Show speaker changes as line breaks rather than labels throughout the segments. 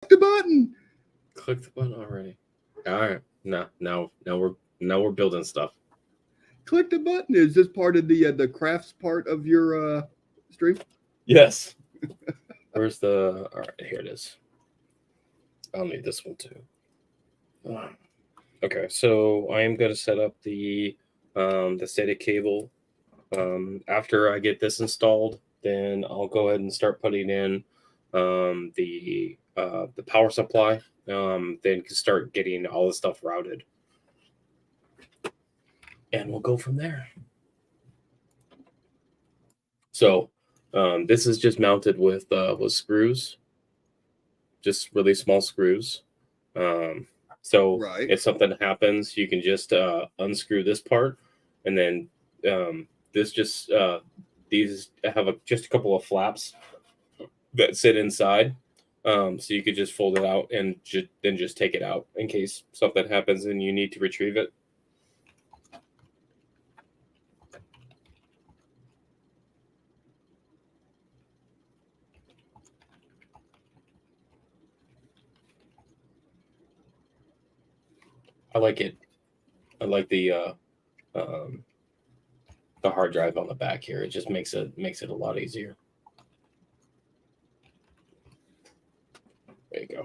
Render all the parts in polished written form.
The button.
Click the button already. All right. Now we're building stuff.
Click the button. Is this part of the crafts part of your stream?
Yes. Where's the? All right, here it is. I'll need this one too. Okay, so I am going to set up the SATA cable. After I get this installed, then I'll go ahead and start putting in the power supply. Then start getting all the stuff routed, and we'll go from there. So this is just mounted with screws, just really small screws. So
Right.
if something happens, you can just unscrew this part, and then this just these have just a couple of flaps that sit inside. So you could just fold it out and then just take it out in case something happens and you need to retrieve it. I like it. I like um, the hard drive on the back here. It just makes it a lot easier. There you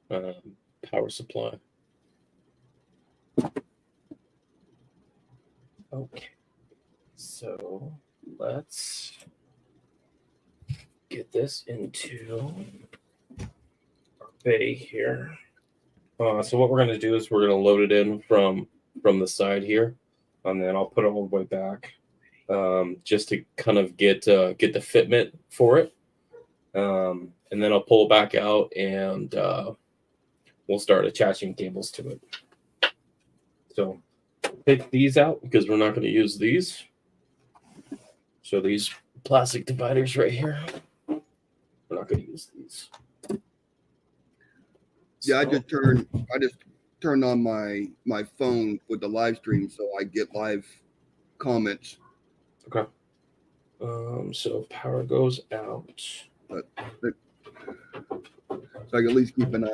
go. Power supply. Okay, so let's get this into our bay here. So what we're going to do is we're going to load it in from the side here, and then I'll put it all the way back, just to kind of get the fitment for it, and then I'll pull it back out, and we'll start attaching cables to it. So take these out because we're not going to use these. So these plastic dividers right here, we're not going to use these.
Yeah, I just turned on my phone with the live stream so I get live comments.
Okay. So power goes out.
But, so I can at least keep an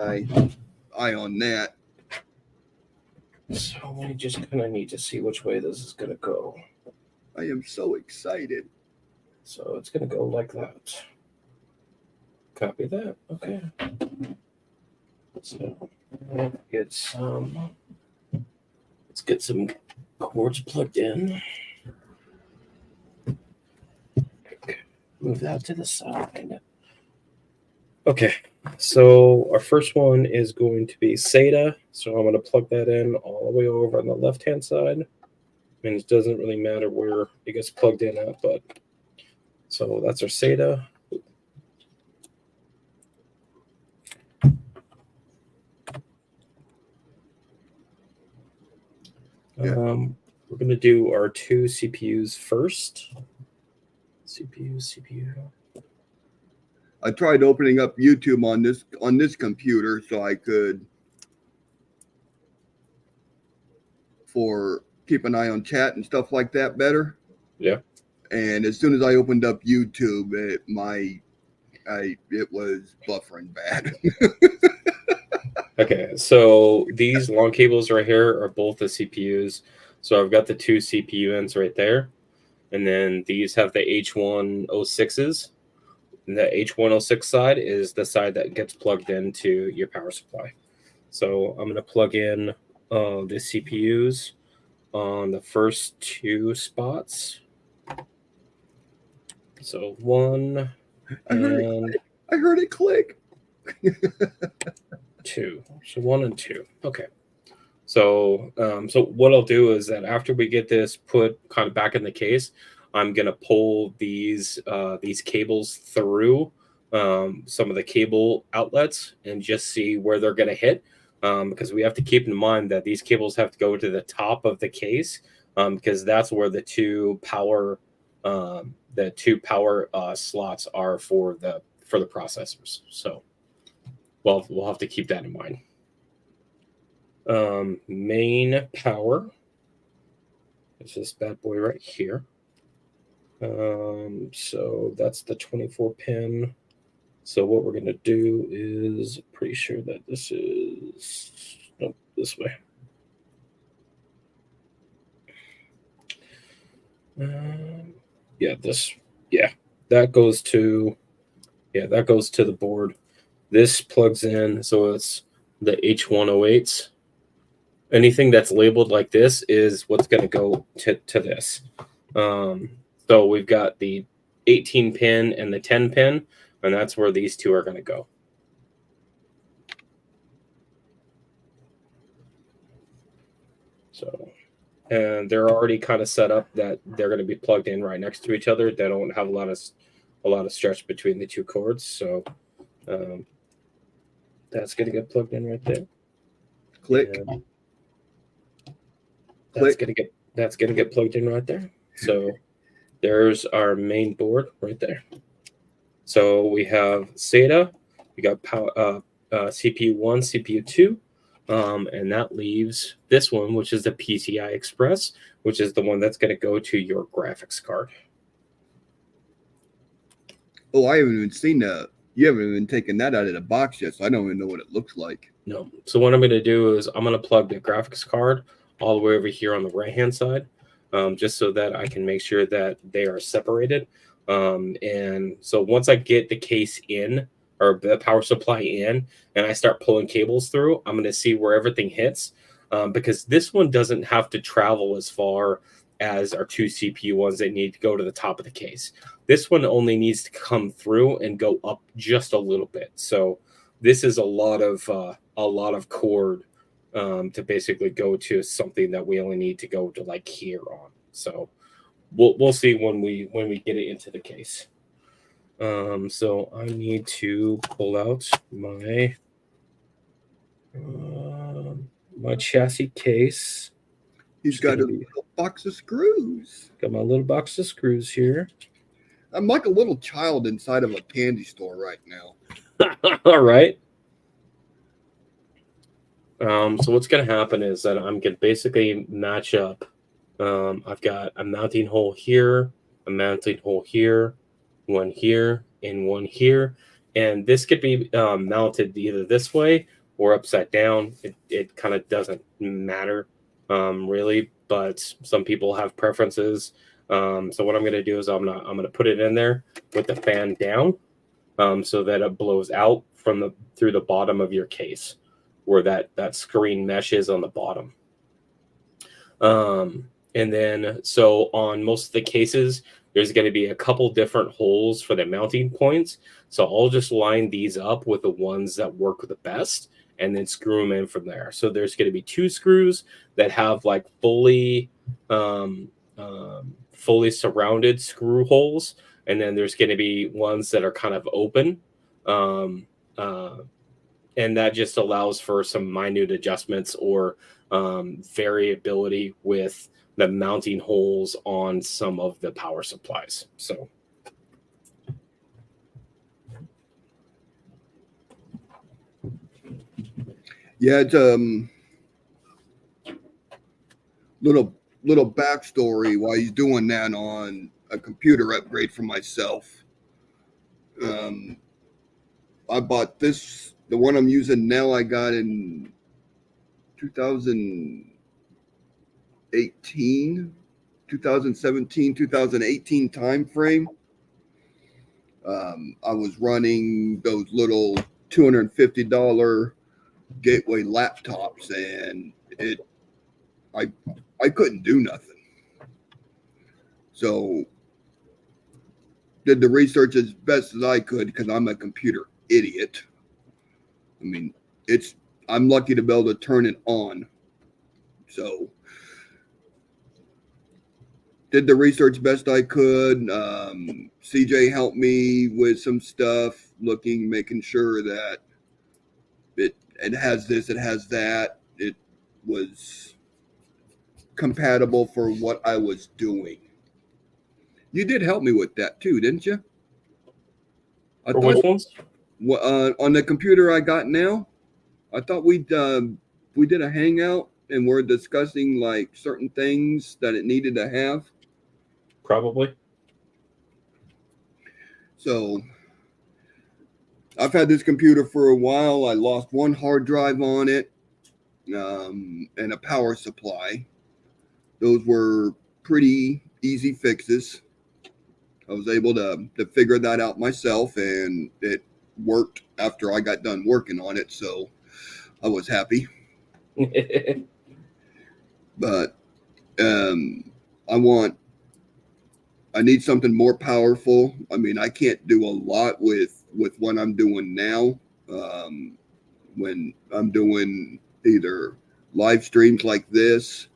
eye on that.
So we just kind of need to see which way this is going to go.
I am so excited.
So it's going to go like that. Copy that. Okay. So let's get some cords plugged in. Okay. Move that to the side. Okay. So our first one is going to be SATA. So I'm going to plug that in all the way over on the left-hand side. And it doesn't really matter where it gets plugged in at, but so that's our SATA.
Yeah.
We're going to do our two CPUs first. CPU.
I tried opening up YouTube on this computer so I could keep an eye on chat and stuff like that better.
Yeah.
And as soon as I opened up YouTube, it was buffering bad.
Okay, so these long cables right here are both the CPUs. So I've got the two CPU ends right there. And then these have the H106s. And the H106 side is the side that gets plugged into your power supply. So I'm going to plug in the CPUs on the first two spots. So one
I heard it click.
Two. So one and two. Okay. So so what I'll do is that after we get this put kind of back in the case, I'm gonna pull these cables through some of the cable outlets and just see where they're gonna hit. Because we have to keep in mind that these cables have to go to the top of the case, because that's where the two power slots are for the processors. So well, we'll have to keep that in mind. Main power. It's this bad boy right here. So that's the 24 pin So what we're going to do is, pretty sure that this is, nope, this way. That goes to, the board. This plugs in, so it's the H108s. Anything that's labeled like this is what's going to go to this. So we've got the 18 pin and the 10 pin, and that's where these two are going to go. So, and they're already kind of set up that they're going to be plugged in right next to each other. They don't have a lot of stretch between the two cords. So that's going to get plugged in right there.
Click.
And that's going to get plugged in right there. So there's our main board right there. So we have SATA, we got CPU 1, CPU 2, and that leaves this one, which is the PCI Express, which is the one that's going to go to your graphics card.
Oh, I haven't even seen that. You haven't even taken that out of the box yet, so I don't even know what it looks like.
No. So what I'm going to do is I'm going to plug the graphics card all the way over here on the right-hand side, just so that I can make sure that they are separated. And so once I get the case in, or the power supply in, and I start pulling cables through, I'm going to see where everything hits, because this one doesn't have to travel as far as our two CPU ones that need to go to the top of the case. This one only needs to come through and go up just a little bit. So this is a lot of cord to basically go to something that we only need to go to like here on. So we'll see when we get it into the case. So I need to pull out my my chassis case.
He's got a little box of screws.
Got my little box of screws here.
I'm like a little child inside of a candy store right now.
All right. So what's going to happen is that I'm going to basically match up. I've got a mounting hole here, a mounting hole here, one here, and one here. And this could be mounted either this way or upside down. It kind of doesn't matter really, but some people have preferences. So what I'm going to do is I'm going to put it in there with the fan down, so that it blows out through the bottom of your case, where that screen mesh is on the bottom. And then, so on most of the cases, there's going to be a couple different holes for the mounting points. So I'll just line these up with the ones that work the best and then screw them in from there. So there's going to be 2 screws that have like fully surrounded screw holes. And then there's going to be ones that are kind of open. And that just allows for some minute adjustments or variability with the mounting holes on some of the power supplies. So
yeah, it's little backstory why he's doing that on a computer upgrade for myself. I bought this, the one I'm using now, I got in 2017, 2018 time frame. I was running those little $250 gateway laptops, and I couldn't do nothing. So did the research as best as I could, because I'm a computer idiot. I mean, I'm lucky to be able to turn it on. So did the research best I could. CJ helped me with some stuff, making sure that it has this, it has that. It was compatible for what I was doing. You did help me with that too, didn't you?
Which ones?
On the computer I got now, I thought we did a hangout and we're discussing like certain things that it needed to have.
Probably.
So I've had this computer for a while. I lost one hard drive on it, and a power supply. Those were pretty easy fixes. I was able to figure that out myself, and it worked after I got done working on it, so I was happy. But I need something more powerful. I mean, I can't do a lot with what I'm doing now. When I'm doing either live streams like this,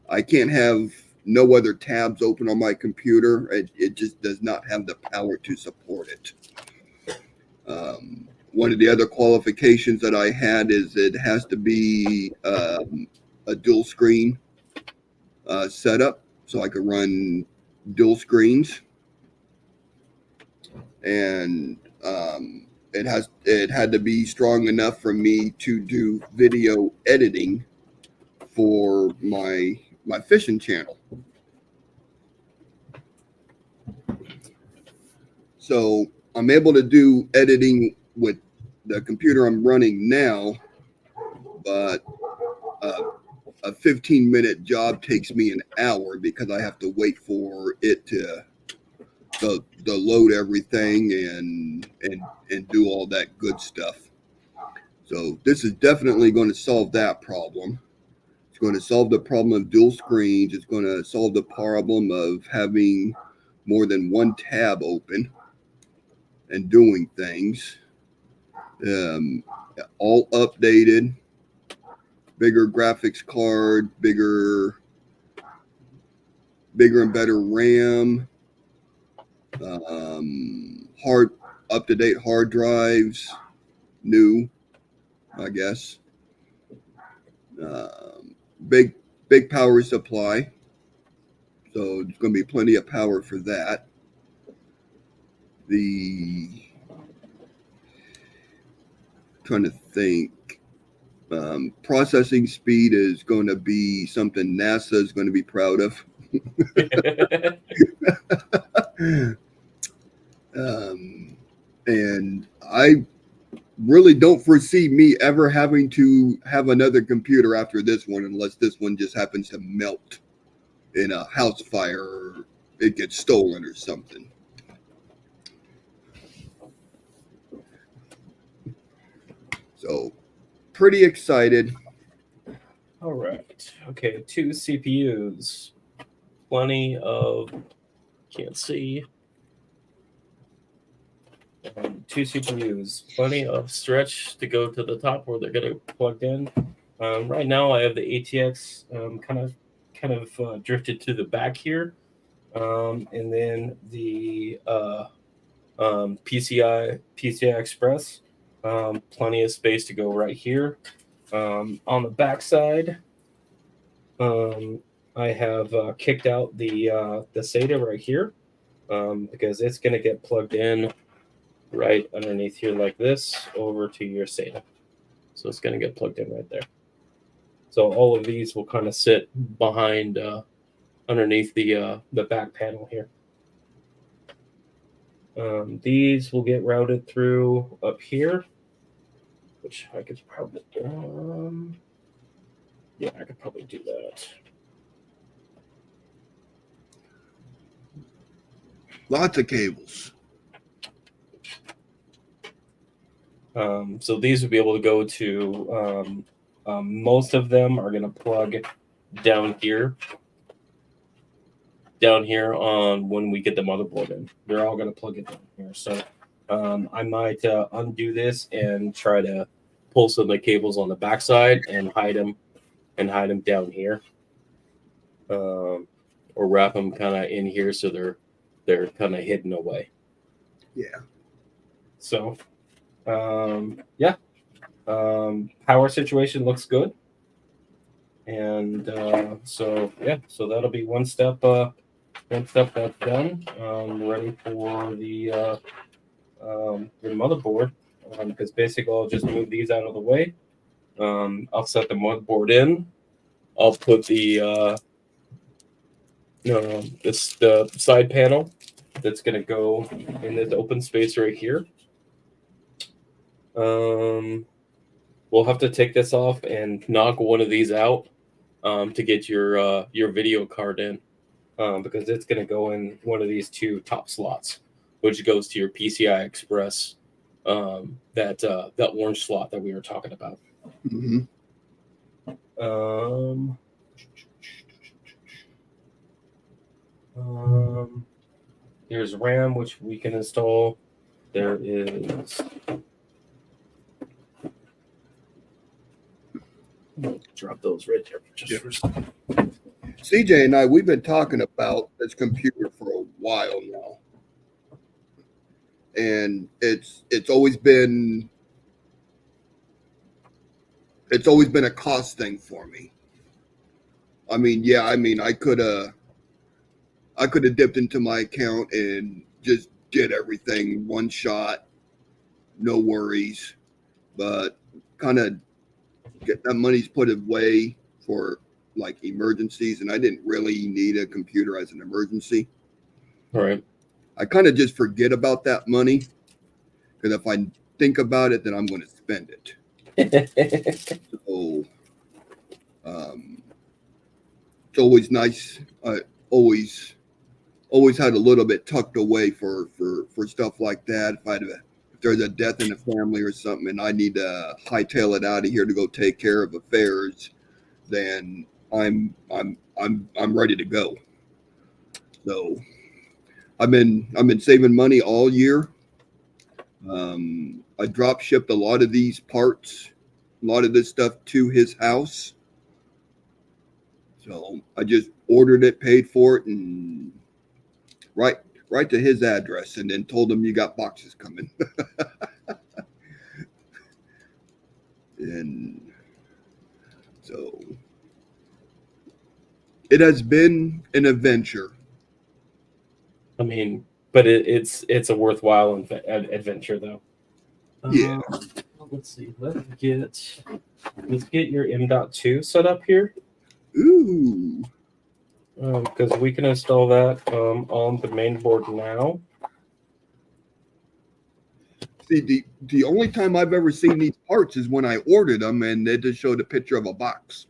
I can't have no other tabs open on my computer. It just does not have the power to support it. One of the other qualifications that I had is it has to be a dual screen setup, so I could run dual screens, and it had to be strong enough for me to do video editing for my fishing channel. So I'm able to do editing with the computer I'm running now, but a 15-minute job takes me an hour because I have to wait for it to load everything and do all that good stuff. So this is definitely going to solve that problem. It's going to solve the problem of dual screens. It's going to solve the problem of having more than one tab open and doing things. All updated, bigger graphics card, bigger and better RAM, up-to-date hard drives, new, I guess. Big power supply, so there's going to be plenty of power for that. Trying to think. Processing speed is going to be something NASA is going to be proud of. And I really don't foresee me ever having to have another computer after this one, unless this one just happens to melt in a house fire or it gets stolen or something. So pretty excited.
All right. Okay, 2 CPUs. Plenty of, can't see. 2 CPUs. Plenty of stretch to go to the top where they're going to plugged in. Right now, I have the ATX kind of drifted to the back here, and then the PCI Express. Plenty of space to go right here. On the back side, I have kicked out the SATA right here because it's going to get plugged in right underneath here like this over to your SATA. So it's going to get plugged in right there. So all of these will kind of sit behind underneath the back panel here. These will get routed through up here, which I could probably I could probably do that.
Lots of cables.
So these would be able to go to, most of them are going to plug down here on when we get the motherboard in. They're all going to plug it down here. So I might undo this and try to pull some of the cables on the backside and hide them down here, or wrap them kind of in here so they're kind of hidden away.
Yeah.
So power situation looks good, and so that'll be one step that's done. Ready for the motherboard, because basically I'll just move these out of the way. I'll set the motherboard in. I'll put the the side panel that's going to go in this open space right here. We'll have to take this off and knock one of these out to get your video card in, because it's going to go in one of these two top slots, which goes to your PCI Express, that orange slot that we were talking about.
Mm-hmm.
Here's RAM, which we can install. There is. Drop those right there just for a second.
CJ and I, we've been talking about this computer for a while now, and it's always been a cost thing for me. I mean, yeah, I could have dipped into my account and just did everything one shot, no worries, but kind of get that money's put away for like emergencies, and I didn't really need a computer as an emergency.
All right.
I kind of just forget about that money, because if I think about it, then I'm going to spend it. So it's always nice. I always had a little bit tucked away for stuff like that. If there's a death in the family or something, and I need to hightail it out of here to go take care of affairs, then I'm ready to go. So I've been saving money all year. I drop shipped a lot of these parts, a lot of this stuff to his house. So I just ordered it, paid for it, and right to his address, and then told him you got boxes coming. And so it has been an adventure.
I mean, but it's a worthwhile adventure, though.
Yeah.
Let's see. Let's get your M.2 set up here.
Ooh.
Because we can install that on the main board now.
See, the only time I've ever seen these parts is when I ordered them, and they just showed a picture of a box.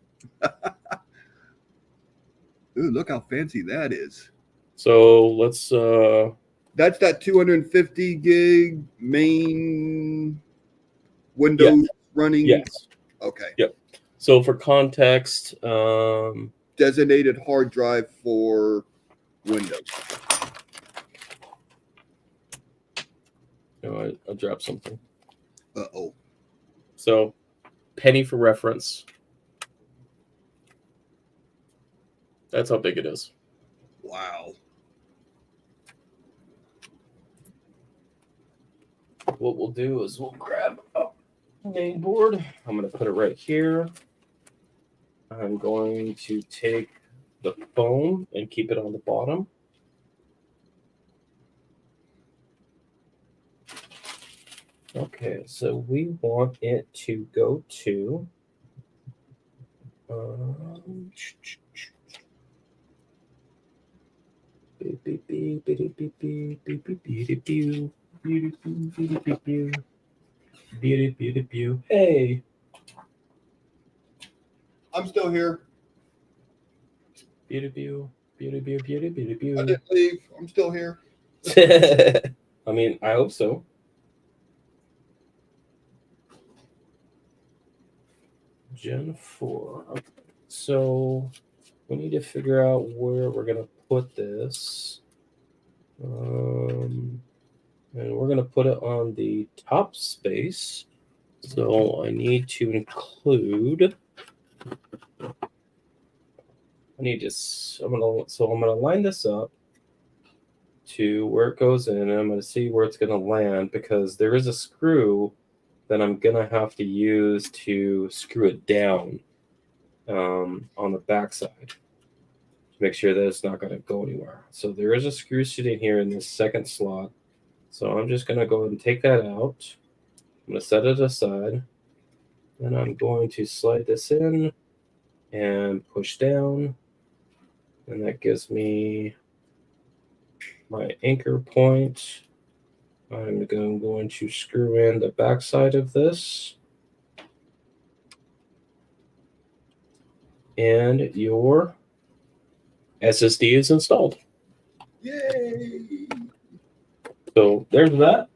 Ooh, look how fancy that is.
So let's.
That's that 250 gig main Windows running.
Yes.
Okay.
Yep. So for context,
designated hard drive for Windows.
No, I dropped something.
Uh-oh.
So, penny for reference. That's how big it is.
Wow.
What we'll do is we'll grab a main board. I'm going to put it right here. I'm going to take the phone and keep it on the bottom. Okay, so we want it to go to hey,
I'm still here.
I
didn't leave. I'm still here.
I mean, I hope so. Gen 4. Okay. So we need to figure out where we're going to put this. And we're going to put it on the top space. So I need to include. I'm gonna line this up to where it goes in, and I'm gonna see where it's gonna land, because there is a screw that I'm gonna have to use to screw it down on the backside to make sure that it's not gonna go anywhere. So there is a screw sitting here in this second slot. So I'm just gonna go ahead and take that out. I'm gonna set it aside. Then I'm going to slide this in and push down. And that gives me my anchor point. I'm going to screw in the backside of this. And your SSD is installed.
Yay!
So there's that.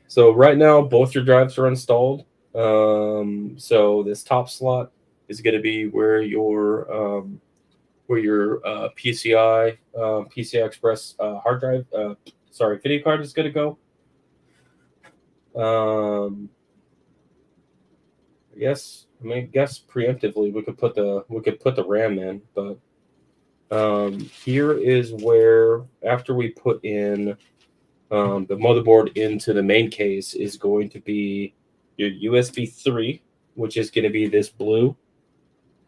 So right now, both your drives are installed. So this top slot is going to be where your PCI Express hard drive, video card is going to go. I guess preemptively we could put the RAM in, but here is where, after we put in the motherboard into the main case, is going to be your USB 3, which is going to be this blue.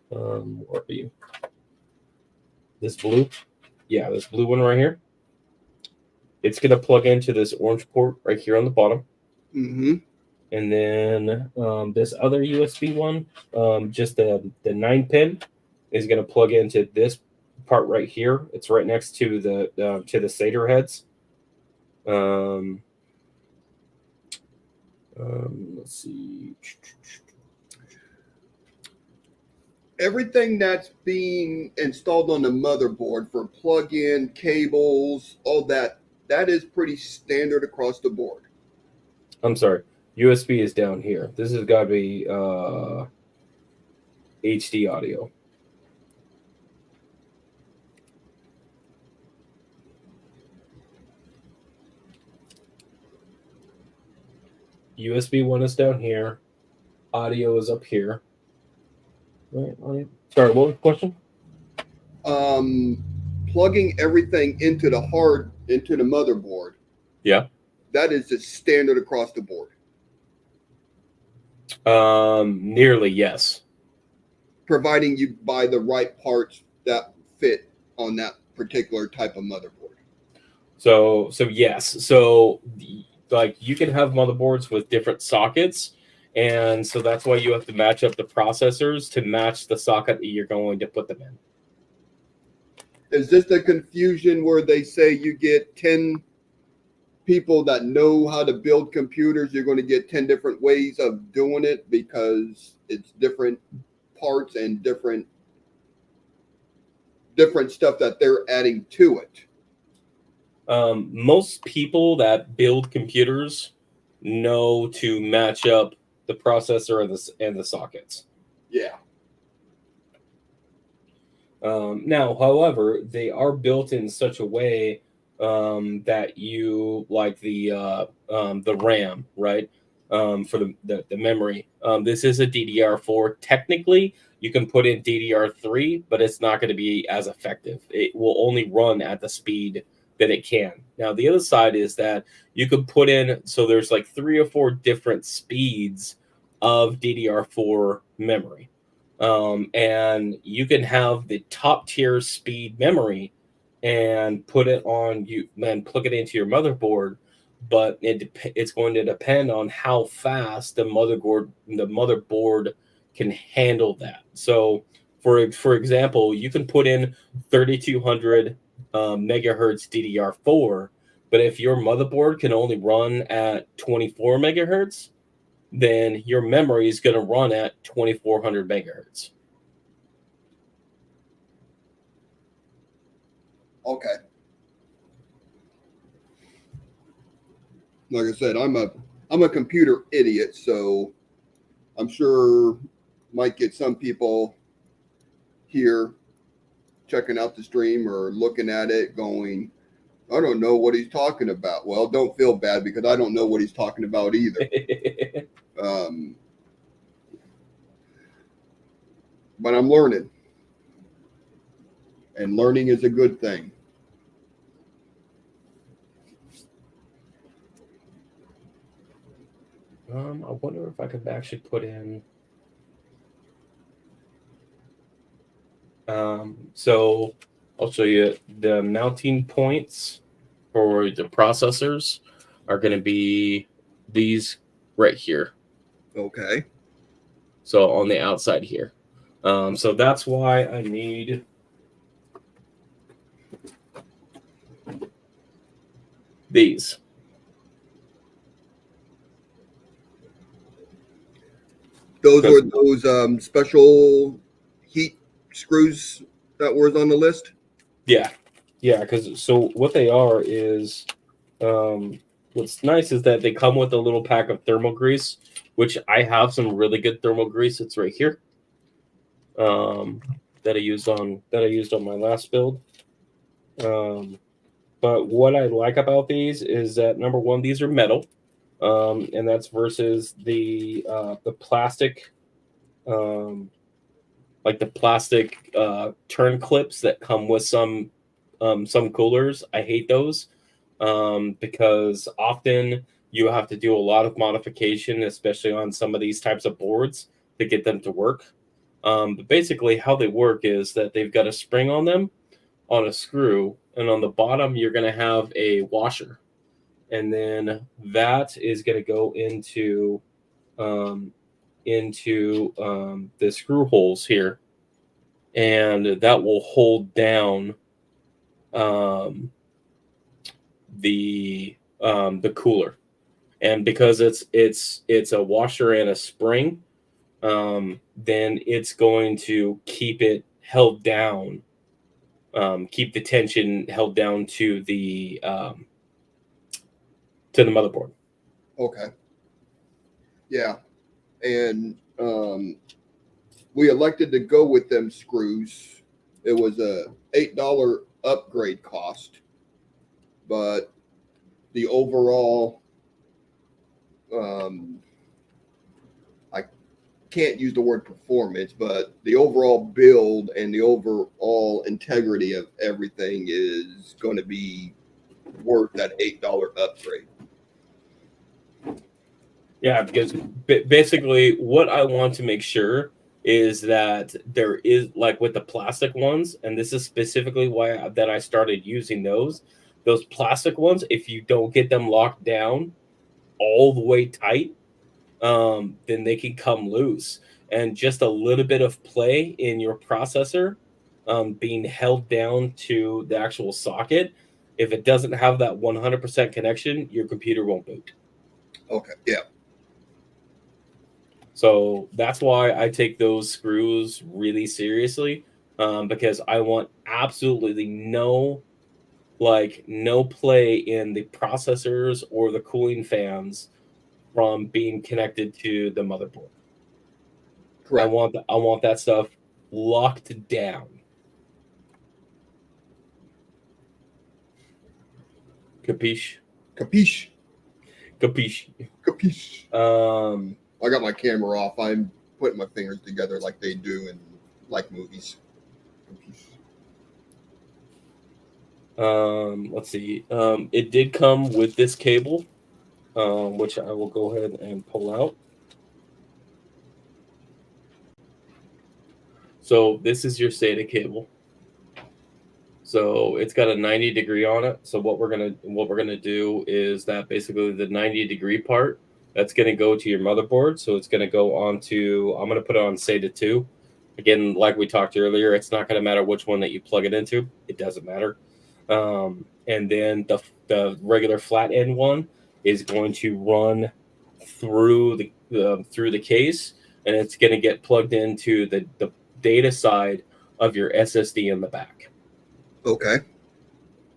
Where are you? This blue? Yeah, this blue one right here. It's going to plug into this orange port right here on the bottom.
Mm-hmm.
And then this other USB one, just the 9-pin, is going to plug into this part right here. It's right next to the SATA heads. Let's see.
Everything that's being installed on the motherboard for plug-in cables, all that is pretty standard across the board.
I'm sorry. USB is down here. This has got to be HD audio. USB 1 is down here. Audio is up here. Right, audio. Sorry, what was the question?
Plugging everything into the motherboard.
Yeah.
That is just standard across the board.
Nearly, yes.
Providing you buy the right parts that fit on that particular type of motherboard.
So yes. So like, you can have motherboards with different sockets, and so that's why you have to match up the processors to match the socket that you're going to put them in.
Is this the confusion where they say you get 10 people that know how to build computers, you're going to get 10 different ways of doing it because it's different parts and different stuff that they're adding to it?
Most people that build computers know to match up the processor and the sockets.
Yeah.
Now, however, they are built in such a way that you, like the RAM, right? For the memory. This is a DDR4. Technically, you can put in DDR3, but it's not going to be as effective. It will only run at the speed that it can. Now, the other side is that you could put in, so there's like 3 or 4 different speeds of DDR4 memory. And you can have the top tier speed memory and put it on you, then plug it into your motherboard, but it's going to depend on how fast the motherboard can handle that. So for example, you can put in 3200 megahertz DDR4, but if your motherboard can only run at 24 megahertz, then your memory is going to run at 2400 megahertz.
Okay. Like I said, I'm a computer idiot, so I'm sure might get some people here checking out the stream or looking at it going, I don't know what he's talking about. Well, don't feel bad because I don't know what he's talking about either. But I'm learning. And learning is a good thing.
I wonder if I could actually put in. So I'll show you the mounting points for the processors are going to be these right here.
Okay.
So on the outside here. So that's why I need these.
Those were
'Cause-
those special heat screws that was on the list.
yeah, because so what they are is, what's nice is that they come with a little pack of thermal grease, which I have some really good thermal grease. It's right here. That I used on my last build. But what I like about these is that number one, these are metal, and that's versus the plastic, like the plastic turn clips that come with some coolers. I hate those because often you have to do a lot of modification, especially on some of these types of boards, to get them to work. But basically, how they work is that they've got a spring on them, on a screw, and on the bottom you're going to have a washer, and then that is going to go um, into the screw holes here, and that will hold down um, the cooler. And because it's a washer and a spring, then it's going to keep it held down, keep the tension held down to the motherboard.
Okay. Yeah, and we elected to go with them screws. It was a $8 upgrade cost, but the overall, I can't use the word performance, but the overall build and the overall integrity of everything is going to be worth that $8 upgrade.
Yeah, because basically what I want to make sure is that there is, like with the plastic ones, and this is specifically why I started using those plastic ones. If you don't get them locked down all the way tight, then they can come loose, and just a little bit of play in your processor, being held down to the actual socket. If it doesn't have that 100% connection, your computer won't boot.
Okay. Yeah.
So that's why I take those screws really seriously, because I want absolutely no play in the processors or the cooling fans from being connected to the motherboard.
Correct.
I want that stuff locked down. Capiche?
Capiche.
Capiche.
Capiche. I got my camera off. I'm putting my fingers together like they do in like movies.
Let's see. It did come with this cable, which I will go ahead and pull out. So this is your SATA cable. So it's got a 90-degree on it. So what we're gonna do is that basically the 90-degree part, that's gonna go to your motherboard. So it's gonna go onto, I'm gonna put it on SATA 2. Again, like we talked earlier, it's not gonna matter which one that you plug it into. It doesn't matter. And then the regular flat end one is going to run through the case, and it's going to get plugged into the data side of your SSD in the back.
Okay.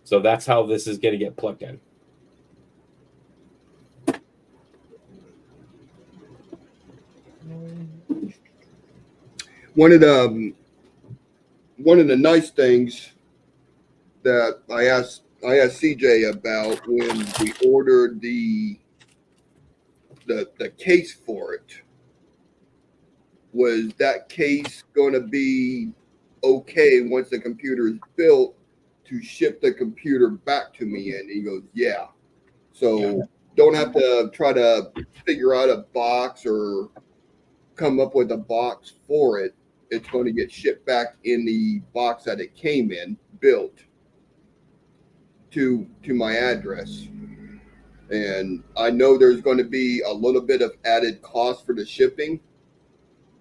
So that's how this is going to get plugged in.
One of the nice things that I asked CJ about when we ordered the case for it was that case going to be okay once the computer is built to ship the computer back to me? And he goes, yeah. So don't have to try to figure out a box or come up with a box for it. It's going to get shipped back in the box that it came in, built to my address. And I know there's going to be a little bit of added cost for the shipping,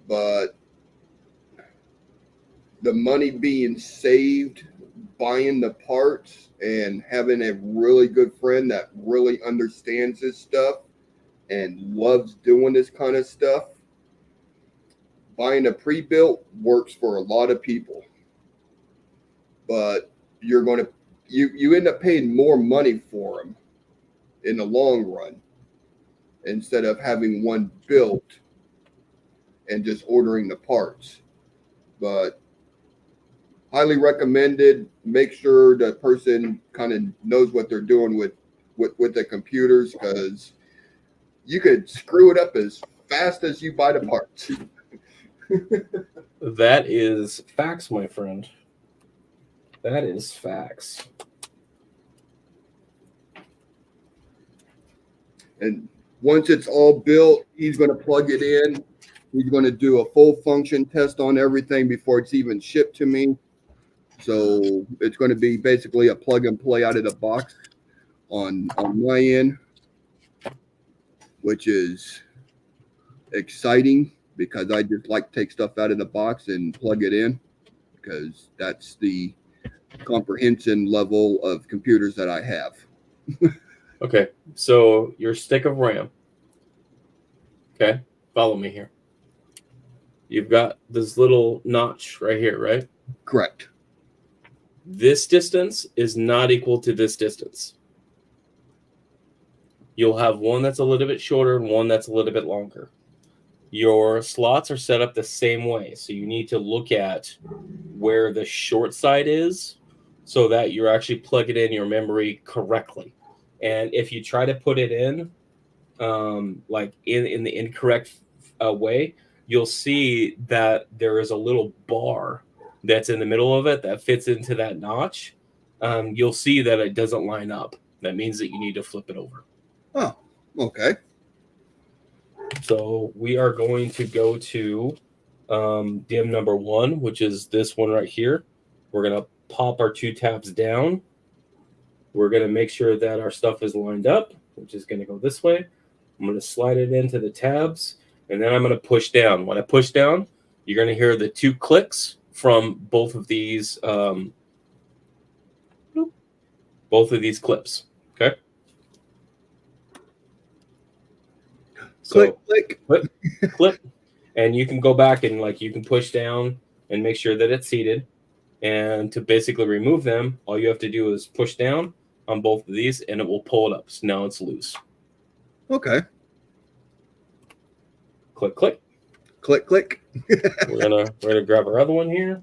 but the money being saved buying the parts and having a really good friend that really understands this stuff and loves doing this kind of stuff, buying a pre-built works for a lot of people, but you're going to you end up paying more money for them in the long run instead of having one built and just ordering the parts. But highly recommended. Make sure the person kind of knows what they're doing with the computers, because you could screw it up as fast as you buy the parts.
That is facts, my friend. That is facts.
And once it's all built, he's going to plug it in. He's going to do a full function test on everything before it's even shipped to me. So it's going to be basically a plug and play out of the box on my end, which is exciting because I just like to take stuff out of the box and plug it in, because that's the comprehension level of computers that I have.
Okay, so your stick of RAM. Okay, follow me here. You've got this little notch right here, right?
Correct.
This distance is not equal to this distance. You'll have one that's a little bit shorter and one that's a little bit longer. Your slots are set up the same way, so you need to look at where the short side is so that you're actually plugging in your memory correctly. And if you try to put it in like in the incorrect way, you'll see that there is a little bar that's in the middle of it that fits into that notch. You'll see that it doesn't line up. That means that you need to flip it over.
Oh, okay.
So we are going to go to DIMM number 1, which is this one right here. We're going to pop our 2 tabs down. We're going to make sure that our stuff is lined up, which is going to go this way. I'm going to slide it into the tabs, and then I'm going to push down. When I push down, you're going to hear the 2 clicks from both of these clips. Okay.
So, click.
Clip, and you can go back and you can push down and make sure that it's seated. And to basically remove them, all you have to do is push down on both of these, and it will pull it up. So now it's loose.
Okay.
Click, click.
Click, click.
We're gonna grab our other one here,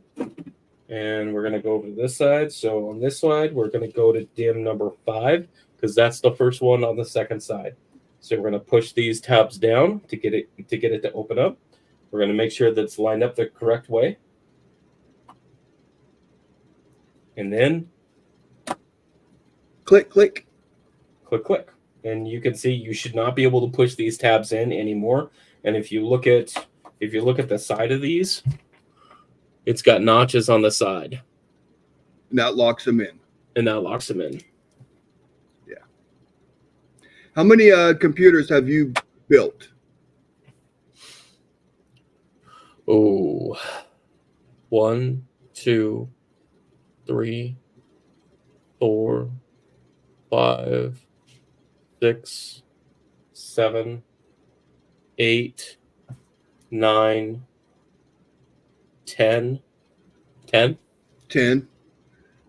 and we're gonna go over to this side. So on this side, we're gonna go to DIMM number 5 because that's the first one on the second side. So we're gonna push these tabs down to get it to open up. We're gonna make sure that it's lined up the correct way, and then
click, click.
Click, click. And you can see you should not be able to push these tabs in anymore. And if you look at the side of these, it's got notches on the side.
And that locks them in. Yeah. How many computers have you built?
Oh, 1, 2, 3, 4, 5, 6, 7, 8, 9, 10. 10?
10.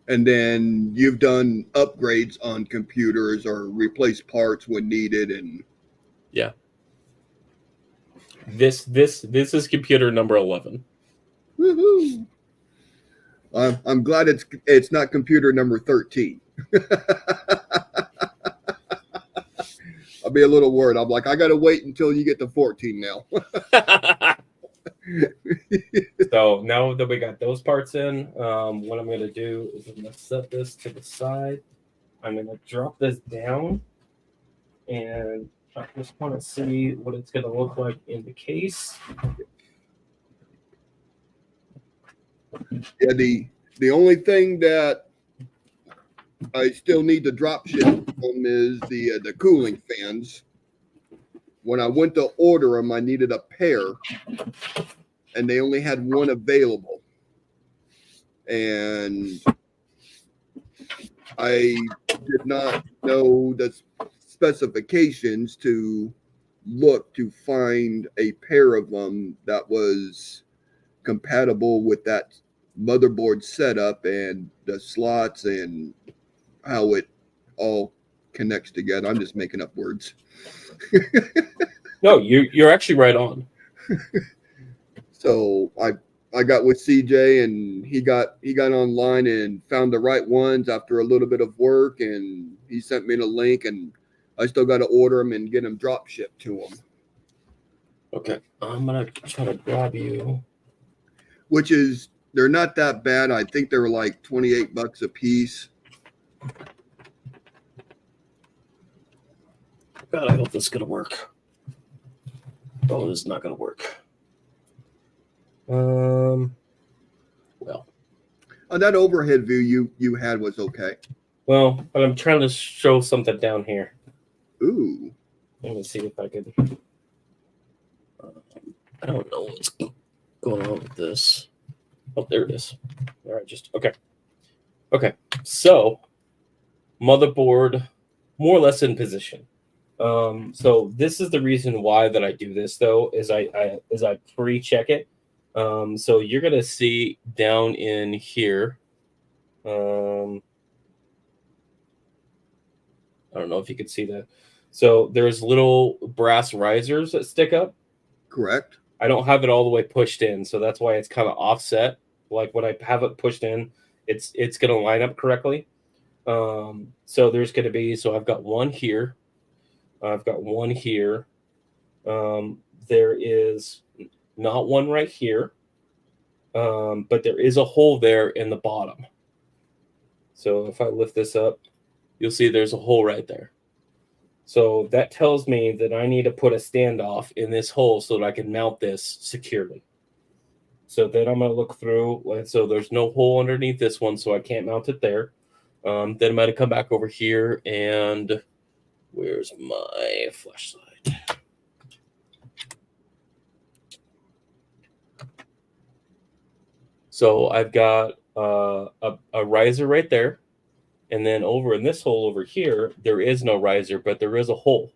And then you've done upgrades on computers or replaced parts when needed. And
yeah. This is computer number 11.
Woohoo! I'm glad it's not computer number 13. I'll be a little worried. I'm like, I got to wait until you get to 14 now.
So now that we got those parts in, what I'm going to do is I'm going to set this to the side. I'm going to drop this down, and I just want to see what it's going to look like in the case.
Yeah, the only thing that I still need to drop ship on is the cooling fans. When I went to order them, I needed a pair, and they only had one available. And I did not know the specifications to look to find a pair of them that was compatible with that motherboard setup and the slots and how it all connects together. I'm just making up words.
No, you're actually right on.
So I got with CJ and he got online and found the right ones after a little bit of work, and he sent me the link, and I still got to order them and get them drop shipped to them.
Okay, I'm gonna try to grab you.
Which is, they're not that bad. I think they were like $28 a piece.
God, I hope this is gonna work. Oh, this is not gonna work. Well,
That overhead view you had was okay.
well, but I'm trying to show something down here.
Ooh.
Let me see if I could. I don't know what's going on with this. Oh, there it is. All right, just okay. Okay, so motherboard more or less in position. So this is the reason why that I do this though, is I pre-check it. So you're gonna see down in here. I don't know if you can see that. So there's little brass risers that stick up.
Correct.
I don't have it all the way pushed in, so that's why it's kind of offset. Like when I have it pushed in, it's gonna line up correctly. So there's gonna be, so I've got one here. I've got one here. There is not one right here, but there is a hole there in the bottom. So if I lift this up, you'll see there's a hole right there. So that tells me that I need to put a standoff in this hole so that I can mount this securely. So then I'm going to look through. So there's no hole underneath this one, so I can't mount it there. Then I'm going to come back over here, and where's my flashlight? So I've got a riser right there. And then over in this hole over here, there is no riser, but there is a hole.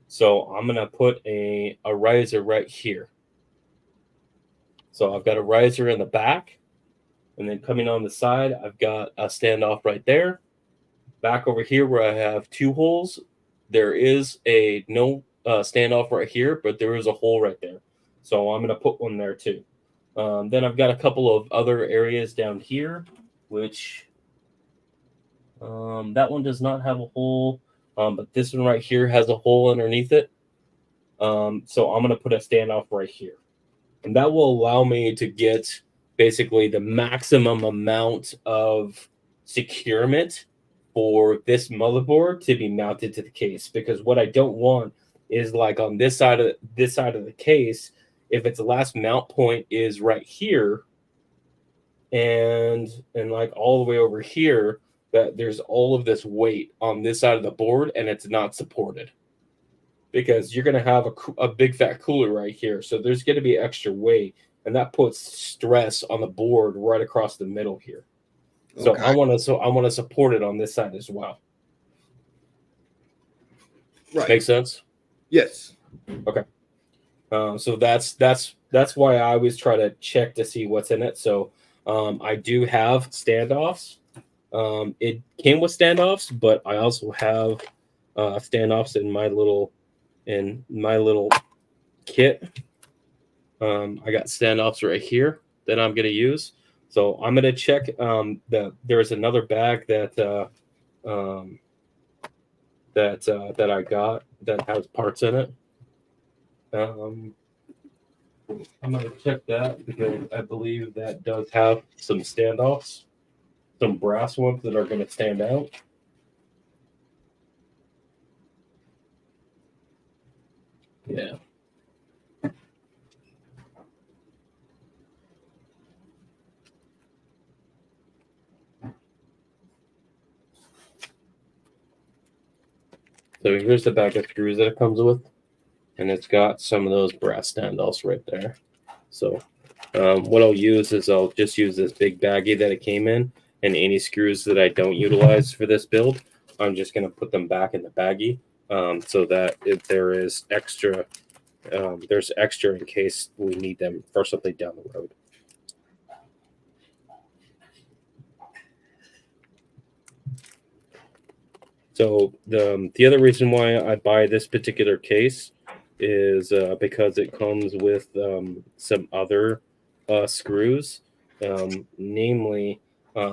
So I'm going to put a riser right here. So I've got a riser in the back. And then coming on the side, I've got a standoff right there. Back over here where I have two holes, there is a no standoff right here, but there is a hole right there. So I'm going to put one there too. Then I've got a couple of other areas down here, which... that one does not have a hole, but this one right here has a hole underneath it. So I'm going to put a standoff right here. And that will allow me to get basically the maximum amount of securement for this motherboard to be mounted to the case. Because what I don't want is, like, on this side of the case, if its last mount point is right here and like all the way over here, that there's all of this weight on this side of the board and it's not supported, because you're going to have a big fat cooler right here. So there's going to be extra weight, and that puts stress on the board right across the middle here. So
Okay.
I want to support it on this side as well.
Right.
Make sense?
Yes.
Okay. So that's why I always try to check to see what's in it. So I do have standoffs. It came with standoffs, but I also have standoffs in my little kit. I got standoffs right here that I'm gonna use. So I'm gonna check there's another bag that I got that has parts in it. I'm gonna check that because I believe that does have some standoffs. Some brass ones that are going to stand out. Yeah. So here's the bag of screws that it comes with. And it's got some of those brass standoffs right there. So what I'll use is I'll just use this big baggie that it came in. And any screws that I don't utilize for this build, I'm just going to put them back in the baggie so that if there is extra, there's extra in case we need them for something down the road. So the other reason why I buy this particular case is because it comes with some other screws, namely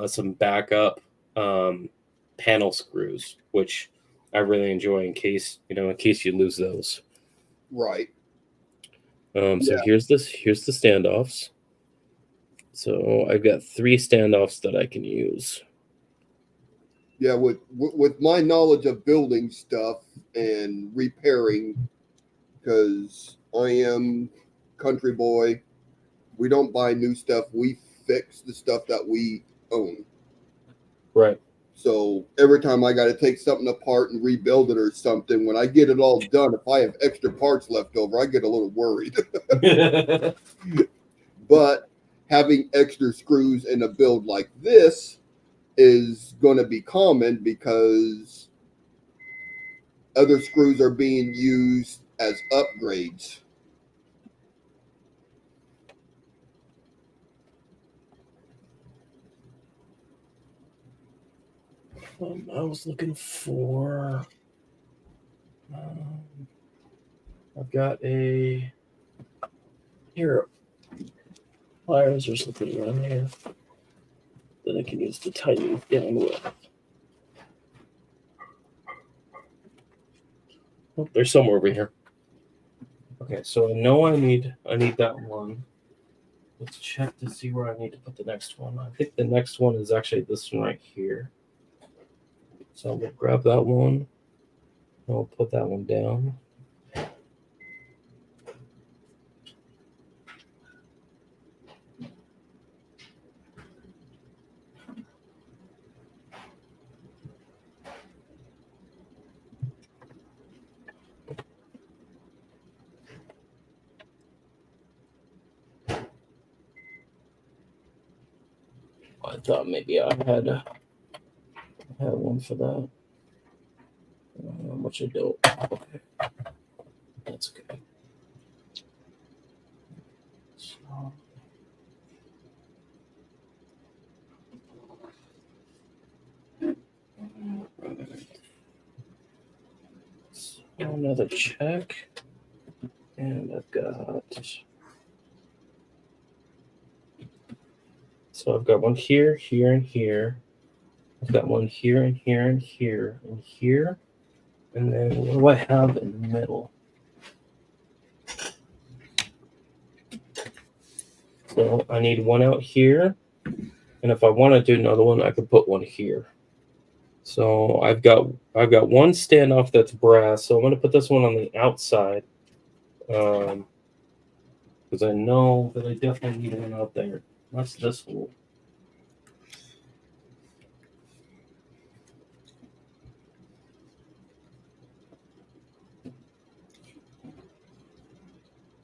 some backup panel screws, which I really enjoy in case you lose those.
Right.
So here's the standoffs. So I've got 3 standoffs that I can use.
Yeah, with my knowledge of building stuff and repairing, because I am country boy, we don't buy new stuff. We fix the stuff that we own.
Right.
So every time I got to take something apart and rebuild it or something, when I get it all done, if I have extra parts left over, I get a little worried. But having extra screws in a build like this is going to be common because other screws are being used as upgrades.
I was looking for. I've got a here pliers or something around here that I can use to tighten down with. Oh, there's somewhere over here. Okay, so I know I need that one. Let's check to see where I need to put the next one. I think the next one is actually this one right here. So I'm gonna grab that one. I'll put that one down. I thought maybe I had one for that. Which I don't. Okay. That's okay. So, another check. And I've got. So I've got one here, here, and here. I've got one here, and here, and here, and here. And then what do I have in the middle? So I need one out here. And if I want to do another one, I could put one here. So I've got one standoff that's brass. So I'm going to put this one on the outside. Because I know that I definitely need one out there. That's this one.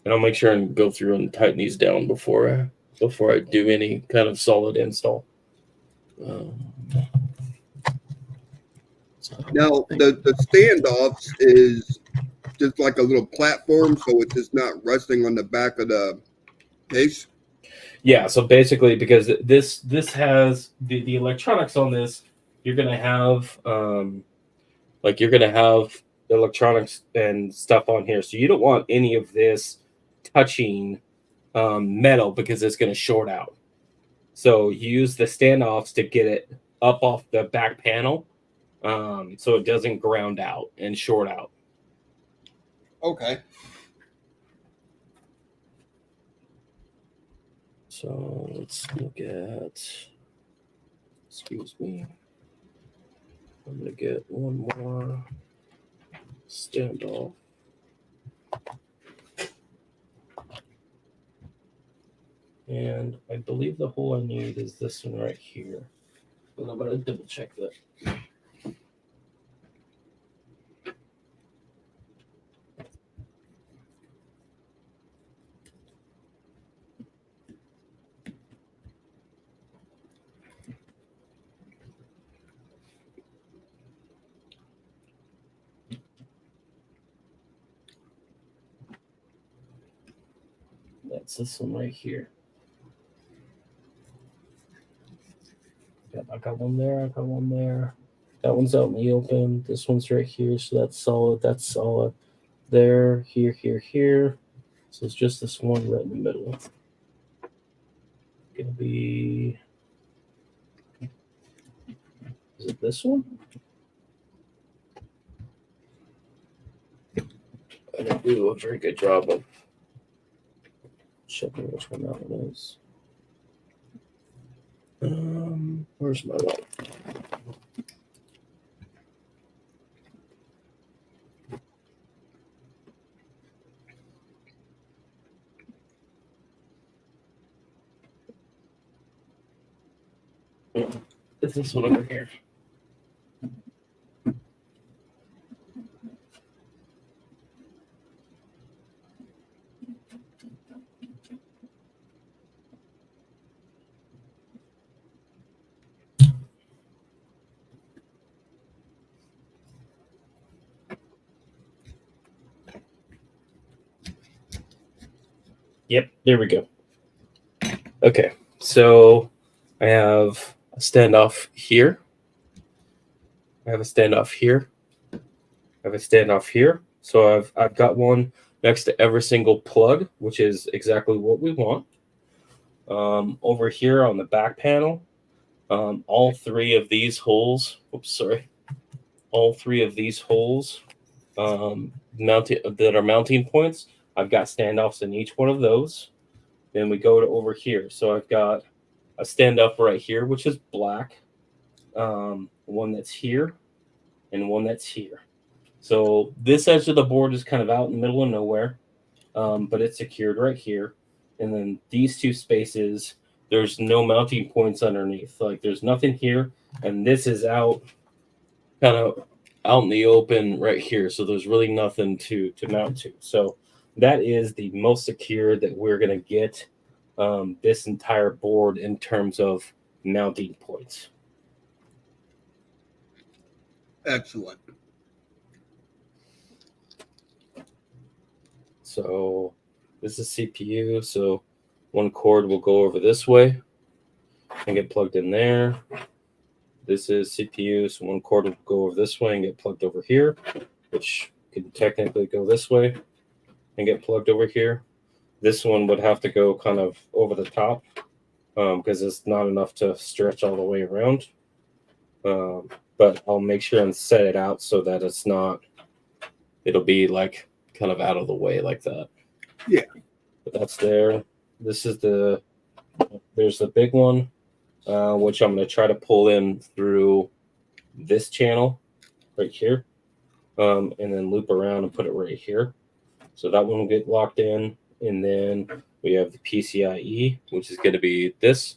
And I'll make sure and go through and tighten these down before I do any kind of solid install.
Now, the standoffs is just like a little platform, so it's just not resting on the back of the case.
Yeah, so basically, because this has the electronics on this, you're gonna have electronics and stuff on here. So you don't want any of this touching metal because it's gonna short out. So you use the standoffs to get it up off the back panel, so it doesn't ground out and short out.
Okay.
So let's look at. Excuse me. I'm gonna get one more standoff. And I believe the hole I need is this one right here. But I'm gonna double check that. That's this one right here. Yep, I got one there. I got one there. That one's out in the open. This one's right here, so that's solid. That's solid. There, here, here, here. So it's just this one right in the middle. Gonna be. Is it this one? I didn't do a very good job of checking which one that one is. Where's my light? It's this one over here. Yep, there we go. Okay, so I have a standoff here. I have a standoff here. I have a standoff here. So I've got one next to every single plug, which is exactly what we want. Over here on the back panel, all three of these holes. All three of these holes that are mounting points. I've got standoffs in each one of those. Then we go to over here. So I've got a standoff right here, which is black. One that's here and one that's here. So this edge of the board is kind of out in the middle of nowhere, but it's secured right here. And then these two spaces, there's no mounting points underneath. Like there's nothing here. And this is out kind of out in the open right here. So there's really nothing to mount to. So that is the most secure that we're going to get this entire board in terms of mounting points.
Excellent.
So this is CPU. So one cord will go over this way and get plugged in there. This is CPU. So one cord will go over this way and get plugged over here, which can technically go this way and get plugged over here. This one would have to go kind of over the top because it's not enough to stretch all the way around. But I'll make sure and set it out so that it's not, it'll be like kind of out of the way like that.
Yeah.
But that's there. This is there's the big one, which I'm going to try to pull in through this channel right here and then loop around and put it right here. So that one will get locked in. And then we have the PCIe, which is going to be this.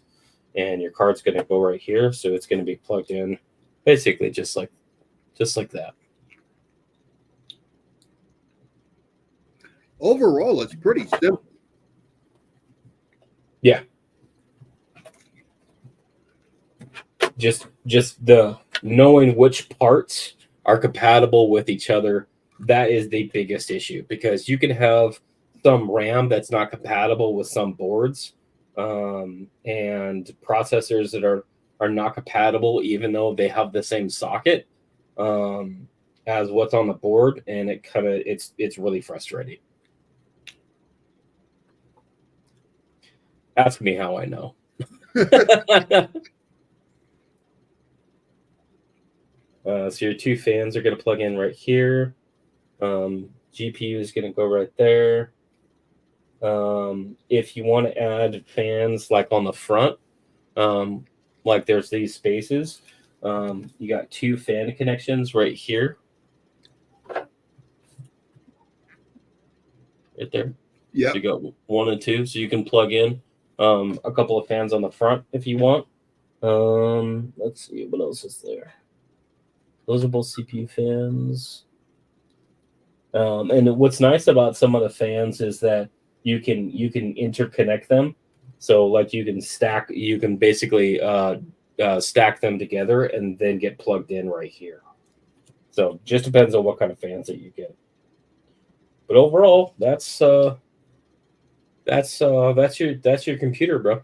And your card's going to go right here. So it's going to be plugged in basically just like that.
Overall, it's pretty simple.
Yeah. Just the knowing which parts are compatible with each other, that is the biggest issue, because you can have some RAM that's not compatible with some boards and processors that are not compatible even though they have the same socket as what's on the board, and it's really frustrating. Ask me how I know. So your two fans are going to plug in right here. GPU is going to go right there. If you want to add fans like on the front, like there's these spaces, you got two fan connections right here. Right there.
Yeah.
So you got 1 and 2, so you can plug in a couple of fans on the front if you want. Let's see what else is there. Those are both CPU fans. And what's nice about some of the fans is that you can interconnect them. So like you can basically stack them together and then get plugged in right here. So just depends on what kind of fans that you get. But overall, that's That's your computer, bro.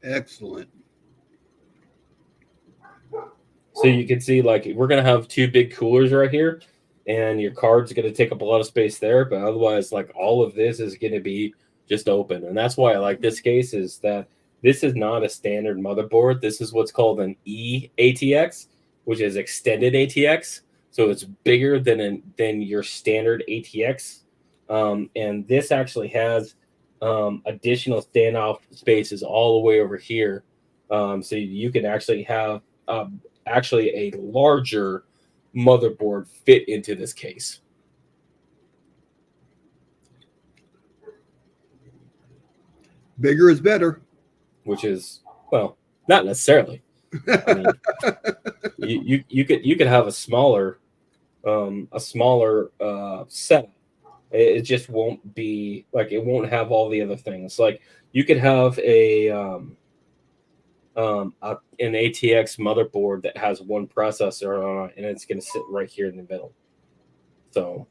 Excellent.
So you can see, like, we're gonna have two big coolers right here, and your card's gonna take up a lot of space there. But otherwise, like, all of this is gonna be just open, and that's why I like this case. Is that this is not a standard motherboard. This is what's called an eATX, which is extended ATX. So it's bigger than your standard ATX, and this actually has additional standoff spaces all the way over here. So you can actually have actually a larger motherboard fit into this case.
Bigger is better.
Which is, well, not necessarily. I mean, you could have a smaller setup. It just won't be like, it won't have all the other things. Like, you could have an ATX motherboard that has one processor on it, and it's going to sit right here in the middle. So,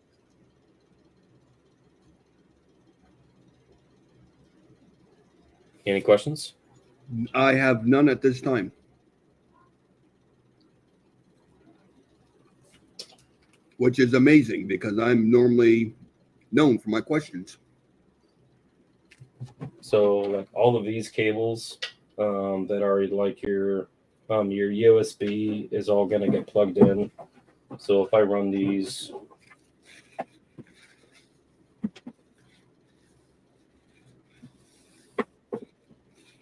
any questions?
I have none at this time. Which is amazing because I'm normally known for my questions.
So, like, all of these cables that are like your USB is all going to get plugged in. So if I run these,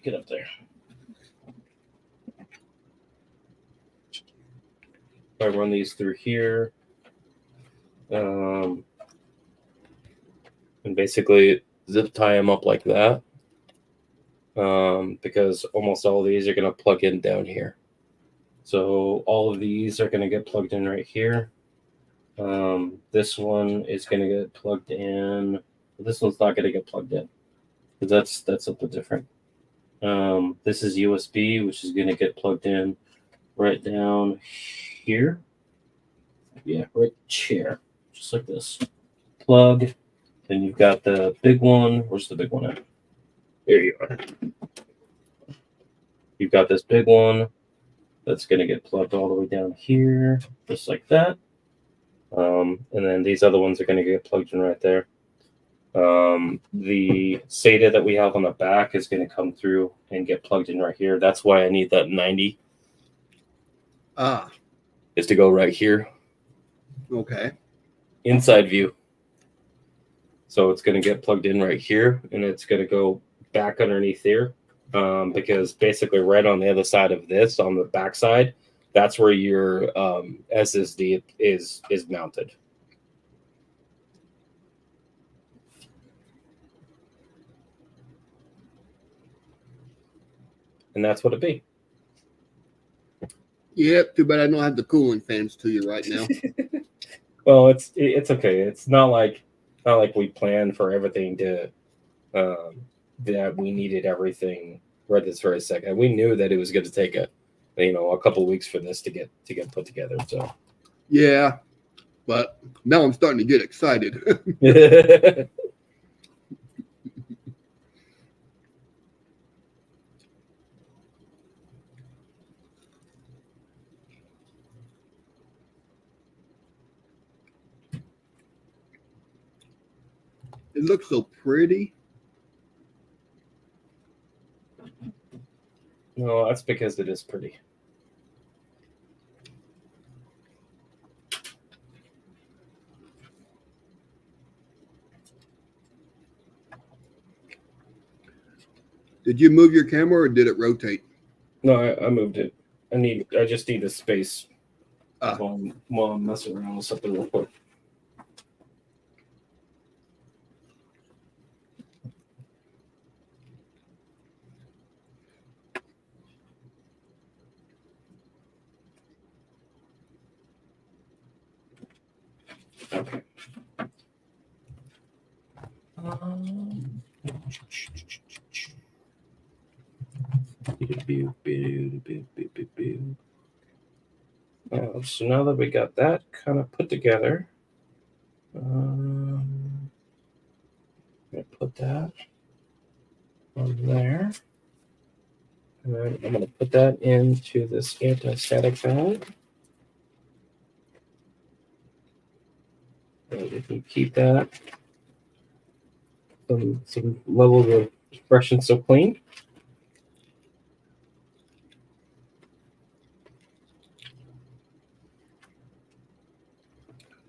get up there. If I run these through here, and basically zip tie them up like that, because almost all of these are going to plug in down here. So all of these are going to get plugged in right here. This one is going to get plugged in. This one's not going to get plugged in because that's something different. This is USB, which is going to get plugged in right down here. Yeah, right here, just like this. Plug. Then you've got the big one. Where's the big one at? There you are. You've got this big one that's going to get plugged all the way down here, just like that. And then these other ones are going to get plugged in right there. The SATA that we have on the back is going to come through and get plugged in right here. That's why I need that 90. Is to go right here.
Okay.
Inside view. So it's going to get plugged in right here, and it's going to go back underneath here, because basically right on the other side of this, on the back side, that's where your SSD is mounted. And that's what it be.
Yep. Too bad I don't have the cooling fans to you right now.
Well, it's okay. It's not like we planned for everything to that we needed everything right this very second. We knew that it was going to take a couple of weeks for this to get put together. So
yeah, but now I'm starting to get excited. It looks so pretty.
No, that's because it is pretty.
Did you move your camera or did it rotate?
No, I moved it. I just need the space while I'm messing around with something real quick. Okay. So now that we got that kind of put together, I'm gonna put that on there. And then I'm going to put that into this anti-static valve. And we can keep that some levels of fresh and so clean.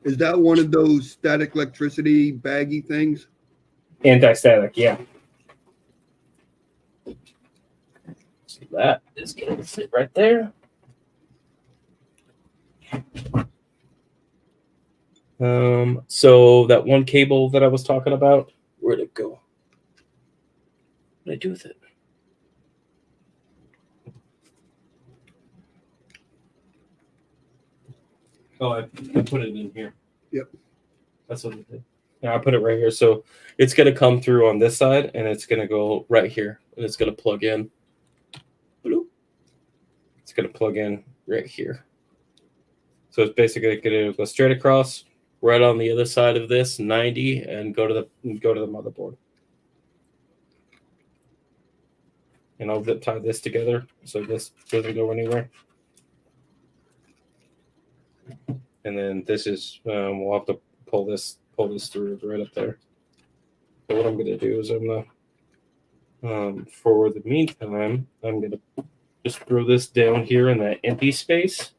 Is that one of those static electricity baggy things?
Anti-static, yeah. So that is going to sit right there. So that one cable that I was talking about, where'd it go? What did I do with it? Oh, I put it in here.
Yep.
That's what it did. Yeah, I put it right here. So it's going to come through on this side, and it's going to go right here, and it's going to plug in. It's going to plug in right here. So it's basically going to go straight across, right on the other side of this 90, and go to the motherboard. And I'll zip tie this together so this doesn't go anywhere. And then this is we'll have to pull this through right up there. So what I'm going to do is I'm going to for the meantime, I'm going to just throw this down here in that empty space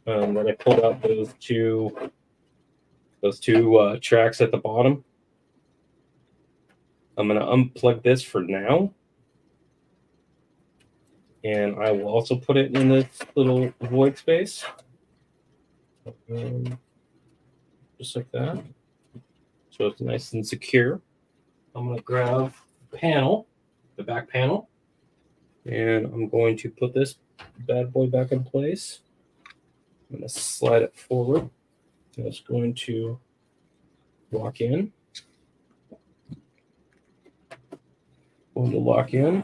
that I pulled out those two tracks at the bottom. I'm going to unplug this for now. And I will also put it in this little void space. Just like that. So it's nice and secure. I'm going to grab the panel, the back panel, and I'm going to put this bad boy back in place. I'm going to slide it forward. And it's going to lock in. Going to lock in.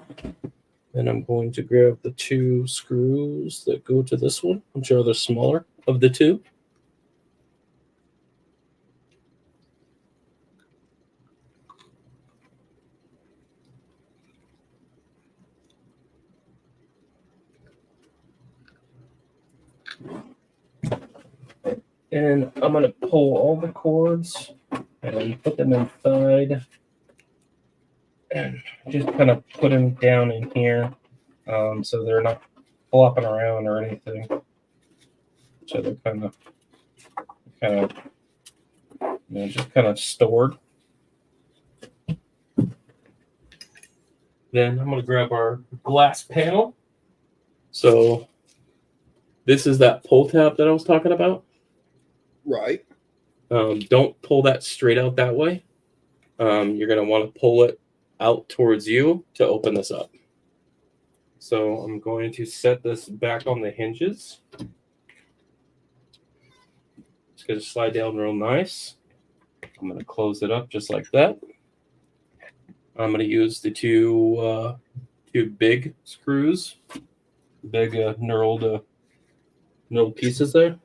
Then I'm going to grab the two screws that go to this one, which are the smaller of the two. And I'm going to pull all the cords and put them inside and just kind of put them down in here so they're not flopping around or anything. So they're kind of just kind of stored. Then I'm going to grab our glass panel. So this is that pull tab that I was talking about.
Right.
Don't pull that straight out that way. You're going to want to pull it out towards you to open this up. So I'm going to set this back on the hinges. It's going to slide down real nice. I'm going to close it up just like that. I'm going to use the two big screws, big knurled pieces there.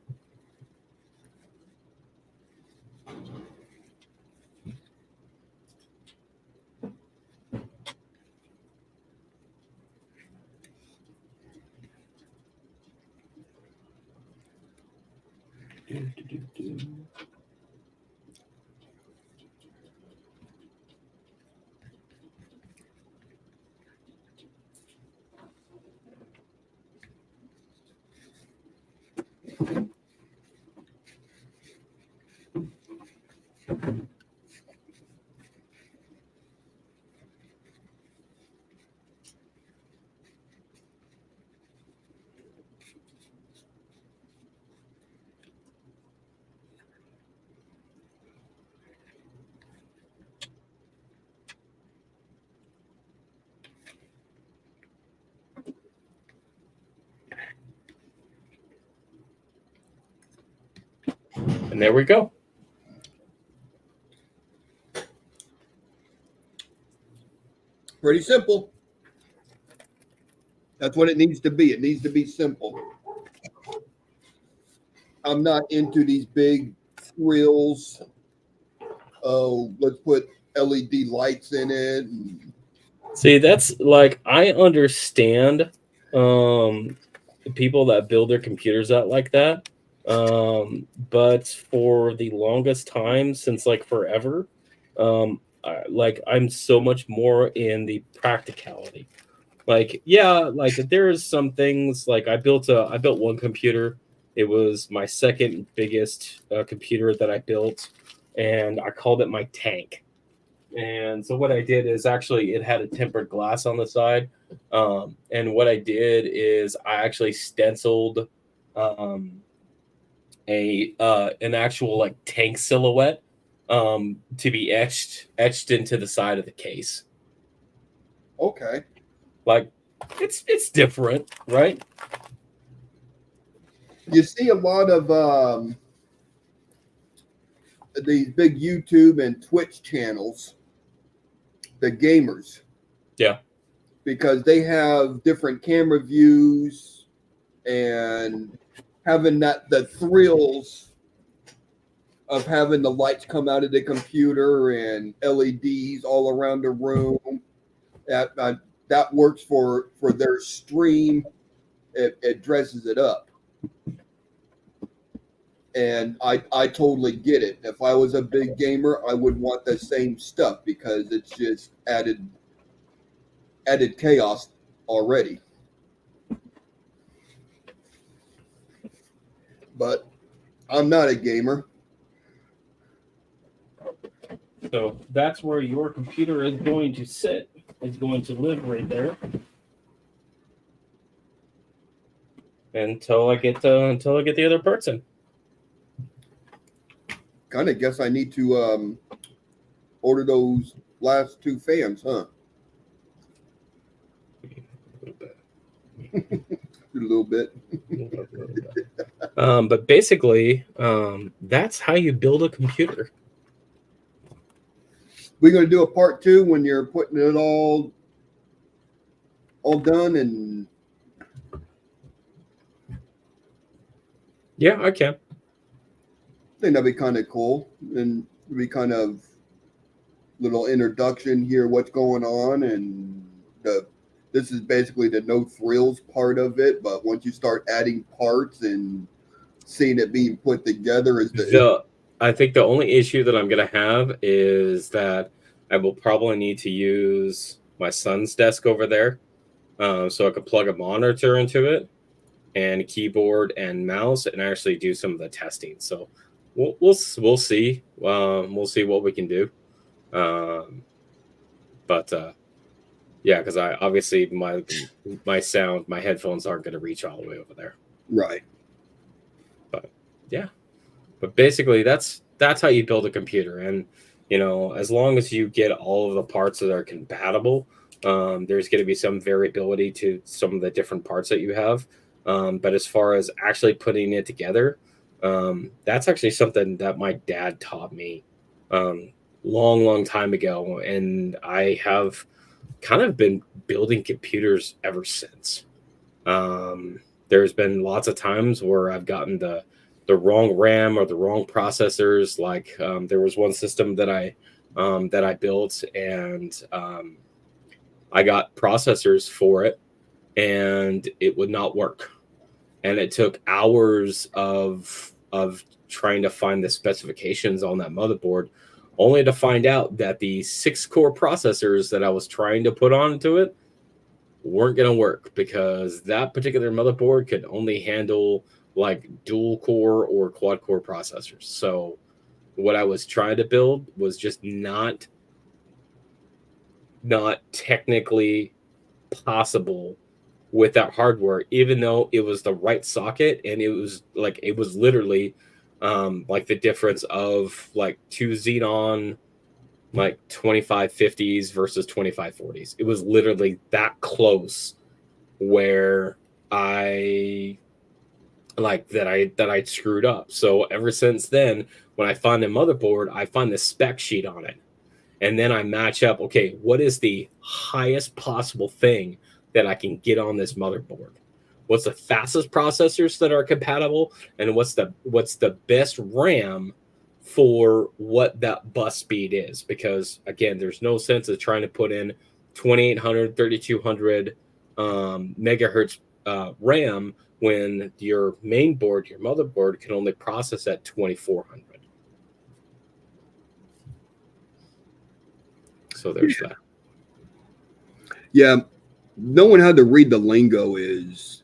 And there we go.
Pretty simple. That's what it needs to be. It needs to be simple. I'm not into these big frills. Oh, let's put LED lights in it. And
See, that's like I understand people that build their computers out like that. But for the longest time, since like forever, I'm so much more in the practicality. Like, yeah, like there's some things like I built one computer. It was my second biggest computer that I built, and I called it my tank. And so what I did is actually it had a tempered glass on the side. And what I did is I actually stenciled um, a an actual like tank silhouette to be etched into the side of the case.
okay.
Like it's different, right?
You see a lot of these big YouTube and Twitch channels, the gamers,
Yeah.
because they have different camera views and having the thrills of having the lights come out of the computer and LEDs all around the room. That works for their stream. It dresses it up, and I totally get it. If I was a big gamer, I would want the same stuff because it's just added chaos already. But I'm not a gamer.
So that's where your computer is going to sit. It's going to live right there until I get the other parts in.
Kind of guess I need to order those last two fans, huh? A little bit.
But basically, that's how you build a computer.
We're gonna do a part two when you're putting it all done, and
Yeah, I can.
I think that'd be kind of cool, and it'd be kind of little introduction here, what's going on, and this is basically the no thrills part of it. But once you start adding parts and seeing it being put together,
I think the only issue that I'm gonna have is that I will probably need to use my son's desk over there, so I could plug a monitor into it and keyboard and mouse and actually do some of the testing. So we'll see. We'll see what we can do. But yeah, because I obviously my sound, my headphones aren't going to reach all the way over there.
right.
But yeah, but basically that's how you build a computer, and as long as you get all of the parts that are compatible, there's going to be some variability to some of the different parts that you have. But as far as actually putting it together, that's actually something that my dad taught me long time ago, and I have kind of been building computers ever since. There's been lots of times where I've gotten the wrong RAM or the wrong processors. Like there was one system that I built, and I got processors for it, and it would not work. And it took hours of trying to find the specifications on that motherboard, only to find out that the 6-core processors that I was trying to put onto it weren't going to work, because that particular motherboard could only handle like dual core or quad core processors. So what I was trying to build was just not technically possible with that hardware, even though it was the right socket, and it was literally like the difference of like two Xenon like 2550s versus 2540s. It was literally that close, where I screwed up. So ever since then, when I find a motherboard, I find the spec sheet on it, and then I match up, okay, what is the highest possible thing that I can get on this motherboard? What's the fastest processors that are compatible, and what's the best RAM for what that bus speed is, because again, there's no sense of trying to put in 2800, 3200 megahertz RAM when your main board, your motherboard, can only process at 2400. So there's that.
Yeah, knowing how to read the lingo is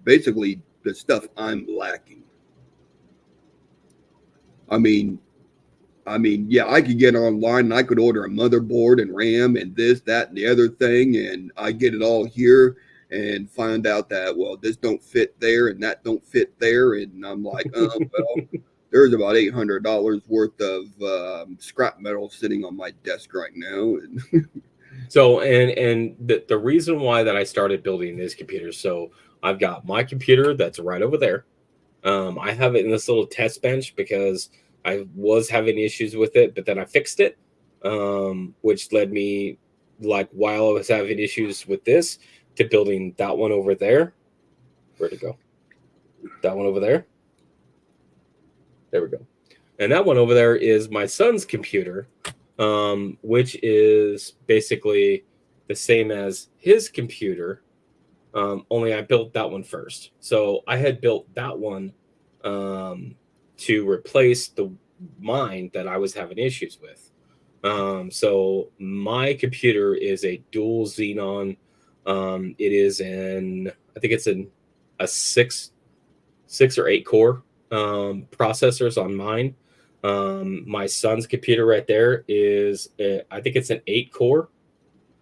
basically the stuff I'm lacking. I mean, yeah, I could get online and I could order a motherboard and RAM and this, that, and the other thing, and I get it all here and find out that, well, this don't fit there and that don't fit there, and I'm like, oh well, there's about $800 worth of scrap metal sitting on my desk right now.
So and the reason why that I started building these computers, so I've got my computer that's right over there. I have it in this little test bench because I was having issues with it, but then I fixed it, which led me, like, while I was having issues with this, to building that one over there. Where'd it go? That one over there. There we go. And that one over there is my son's computer, which is basically the same as his computer, only I built that one first. So I had built that one to replace the mine that I was having issues with. So my computer is a dual Xenon. It is I think it's a six or eight core processors on mine. My son's computer right there is, I think it's an 8 core,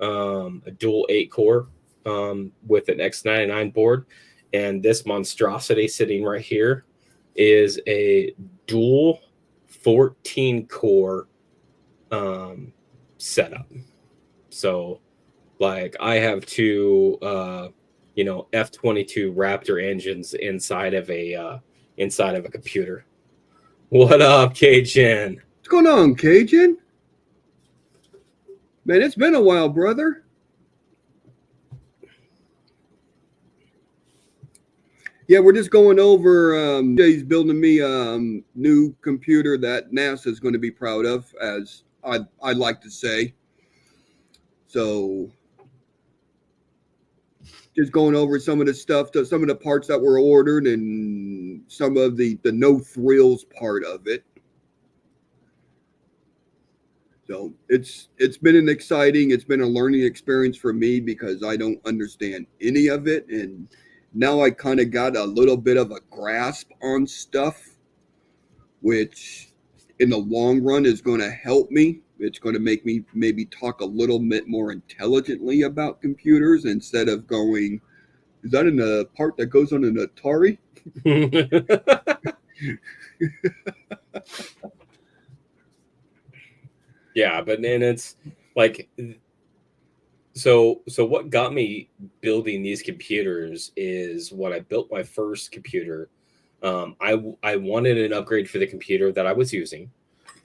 a dual 8 core with an X99 board. And this monstrosity sitting right here is a dual 14 core setup. So, like, I have two, F-22 Raptor engines inside of a computer. What up, Cajun?
What's going on, Cajun? Man, it's been a while, brother. Yeah, we're just going over. Jay's building me a new computer that NASA is going to be proud of, as I'd like to say. So, just going over some of the stuff, some of the parts that were ordered, and some of the no thrills part of it. So it's been it's been a learning experience for me because I don't understand any of it, and now I kind of got a little bit of a grasp on stuff, which in the long run is going to help me. It's going to make me maybe talk a little bit more intelligently about computers instead of going, is that in the part that goes on an Atari?
Yeah, but then it's like, so what got me building these computers is when I built my first computer. I wanted an upgrade for the computer that I was using,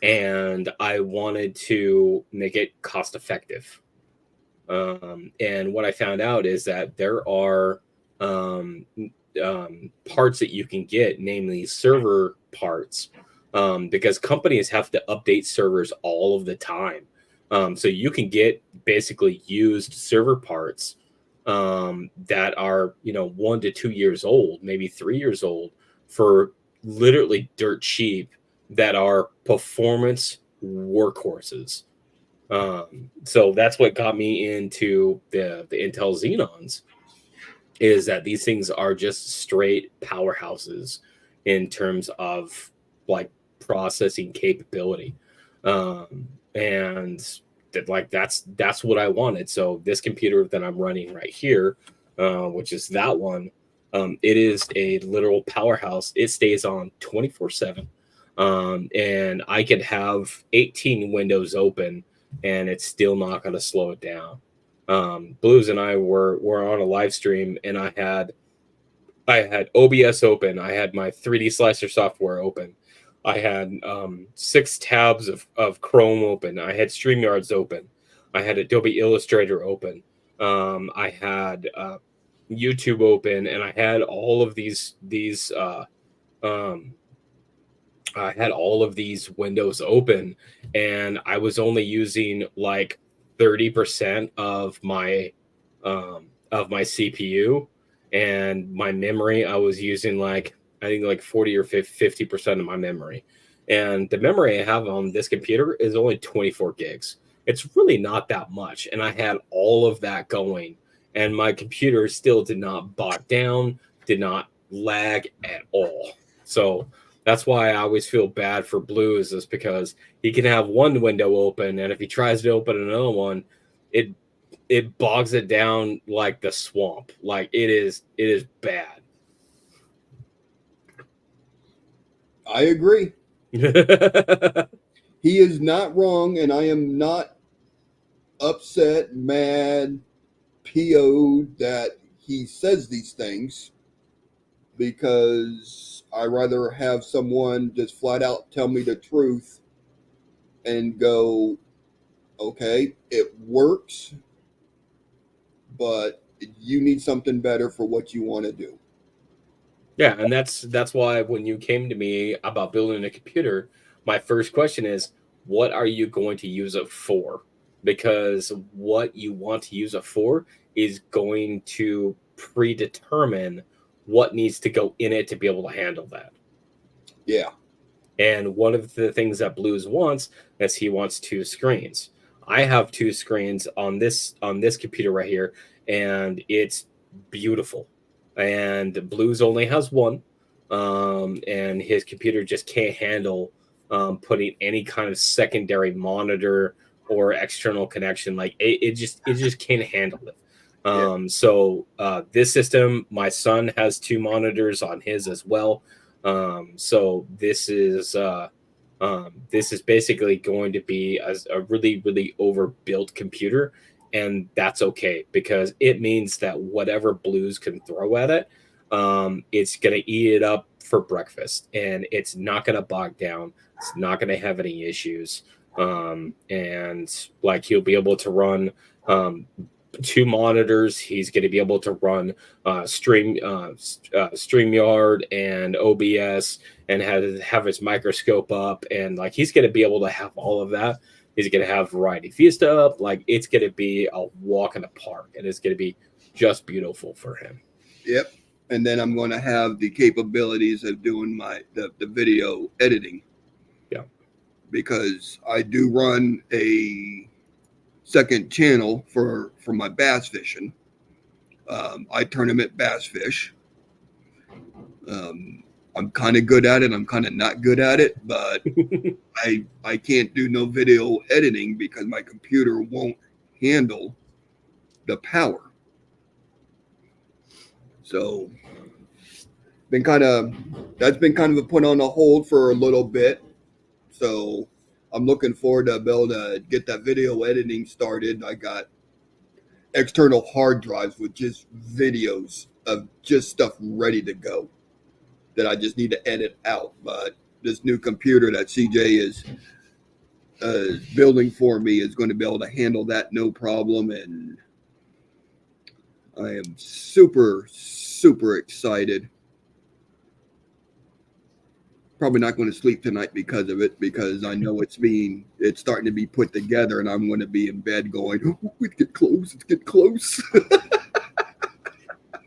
and I wanted to make it cost effective. And what I found out is that there are parts that you can get, namely server parts, because companies have to update servers all of the time. So you can get basically used server parts that are 1 to 2 years old, maybe 3 years old, for literally dirt cheap, that are performance workhorses. So that's what got me into the Intel Xenons, is that these things are just straight powerhouses in terms of, like, processing capability. And that's what I wanted. So this computer that I'm running right here, which is that one, it is a literal powerhouse. It stays on 24/7. And I could have 18 windows open and it's still not going to slow it down. Blues and I were on a live stream, and I had OBS open. I had my 3D slicer software open. I had 6 tabs of Chrome open. I had StreamYards open. I had Adobe Illustrator open. I had YouTube open, and I had all of these I had all of these windows open, and I was only using like 30% of my CPU, and my memory I was using like, I think like 40 or 50% of my memory. And the memory I have on this computer is only 24 gigs. It's really not that much, and I had all of that going, and my computer still did not bog down, did not lag at all. So that's why I always feel bad for Blues, is because he can have one window open, and if he tries to open another one, it it bogs it down like the swamp. Like it is bad.
I agree. He is not wrong, and I am not upset, mad, PO'd that he says these things, because I rather have someone just flat out tell me the truth and go, okay, it works, but you need something better for what you want to do.
Yeah, and that's why when you came to me about building a computer, my first question is, what are you going to use it for? Because what you want to use it for is going to predetermine what needs to go in it to be able to handle that.
Yeah.
And one of the things that Blues wants is he wants two screens. I have two screens on this computer right here, and it's beautiful. And Blues only has one, and his computer just can't handle putting any kind of secondary monitor or external connection. Like it just can't handle it.
Yeah.
So this system, my son has two monitors on his as well. So this is basically going to be a really really overbuilt computer, and that's okay because it means that whatever Blues can throw at it, it's gonna eat it up for breakfast, and it's not gonna bog down. It's not gonna have any issues, and like he'll be able to run um, two monitors. He's going to be able to run StreamYard and OBS, and have his microscope up, and like he's going to be able to have all of that. He's going to have Variety Fiesta up. Like it's going to be a walk in the park, and it's going to be just beautiful for him.
Yep. And then I'm going to have the capabilities of doing the video editing.
Yeah.
Because I do run a second channel for my bass fishing. I tournament bass fish. I'm kind of good at it. I'm kind of not good at it, but I can't do no video editing because my computer won't handle the power. So that's been kind of a put on a hold for a little bit. So I'm looking forward to be able to get that video editing started. I got external hard drives with just videos of just stuff ready to go that I just need to edit out. But this new computer that CJ is building for me is going to be able to handle that no problem. And I am super, super excited. Probably not going to sleep tonight because of it, because I know it's starting to be put together, and I'm going to be in bed going, oh, it's get close, it's get close.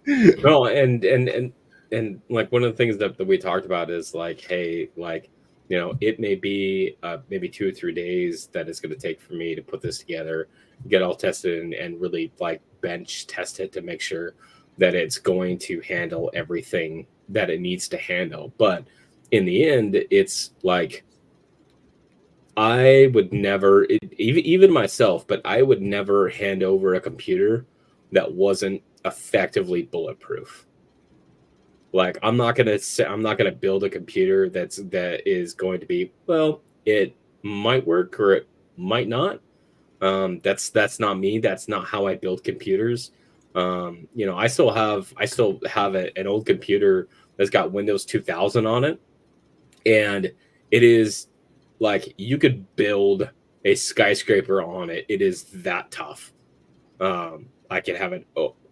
No, and like one of the things that we talked about is like, hey, like, you know, it may be maybe 2 or 3 days that it's going to take for me to put this together, get all tested, and really like bench test it to make sure that it's going to handle everything that it needs to handle. But in the end, it's like I would never, even myself, but I would never hand over a computer that wasn't effectively bulletproof. Like I'm not gonna build a computer that is going to be, well, it might work or it might not. That's not me. That's not how I build computers. You know, I still have an old computer that's got Windows 2000 on it, and it is like you could build a skyscraper on it. It is that tough. I can have it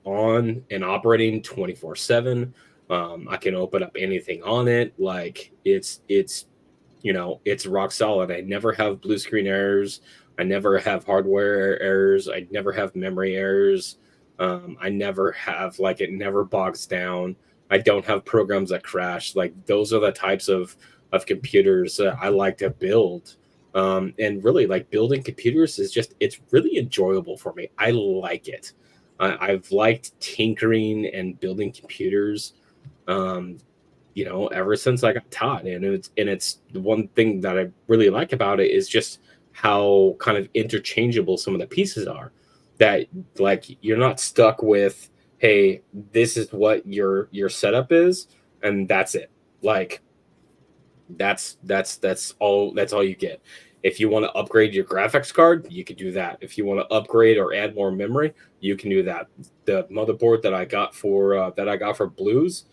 on and operating 24/7. I can open up anything on it. Like it's you know, it's rock solid. I never have blue screen errors. I never have hardware errors. I never have memory errors. I never have, like, it never bogs down. I don't have programs that crash. Like, those are the types of computers that I like to build. And really, like, building computers is just, it's really enjoyable for me. I like it. I've liked tinkering and building computers. Um, you know, ever since I got taught. And it's the one thing that I really like about it is just how kind of interchangeable some of the pieces are. That, like, you're not stuck with, hey, this is what your setup is, and that's it. Like, that's all you get. If you want to upgrade your graphics card, you can do that. If you want to upgrade or add more memory, you can do that. The motherboard that I got for Blues,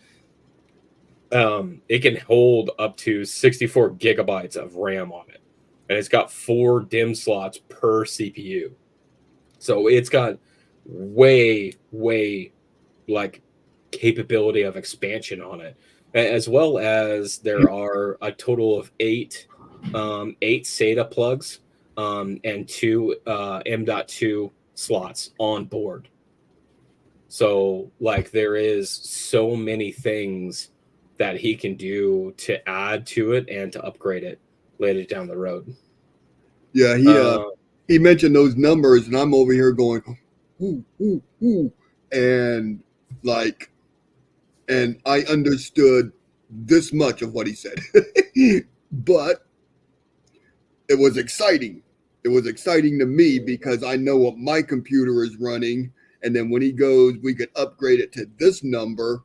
it can hold up to 64 gigabytes of RAM on it, and it's got 4 DIMM slots per CPU. So it's got way like capability of expansion on it, as well as there are a total of 8 SATA plugs, and 2 M.2 slots on board. So, like, there is so many things that he can do to add to it and to upgrade it later down the road.
Yeah, he mentioned those numbers, and I'm over here going, ooh, ooh, ooh, and like, and I understood this much of what he said, but it was exciting. It was exciting to me because I know what my computer is running, and then when he goes, we could upgrade it to this number.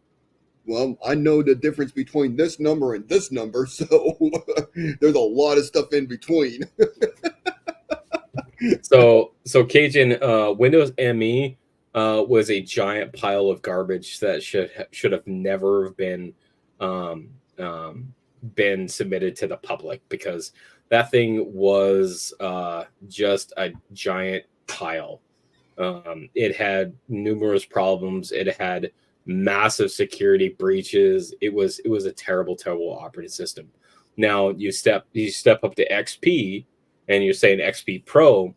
Well, I know the difference between this number and this number, so there's a lot of stuff in between.
So Cajun, Windows ME was a giant pile of garbage that should have never um, been submitted to the public, because that thing was just a giant pile. It had numerous problems. It had massive security breaches. It was a terrible operating system. Now you step up to XP, and you're saying XP Pro.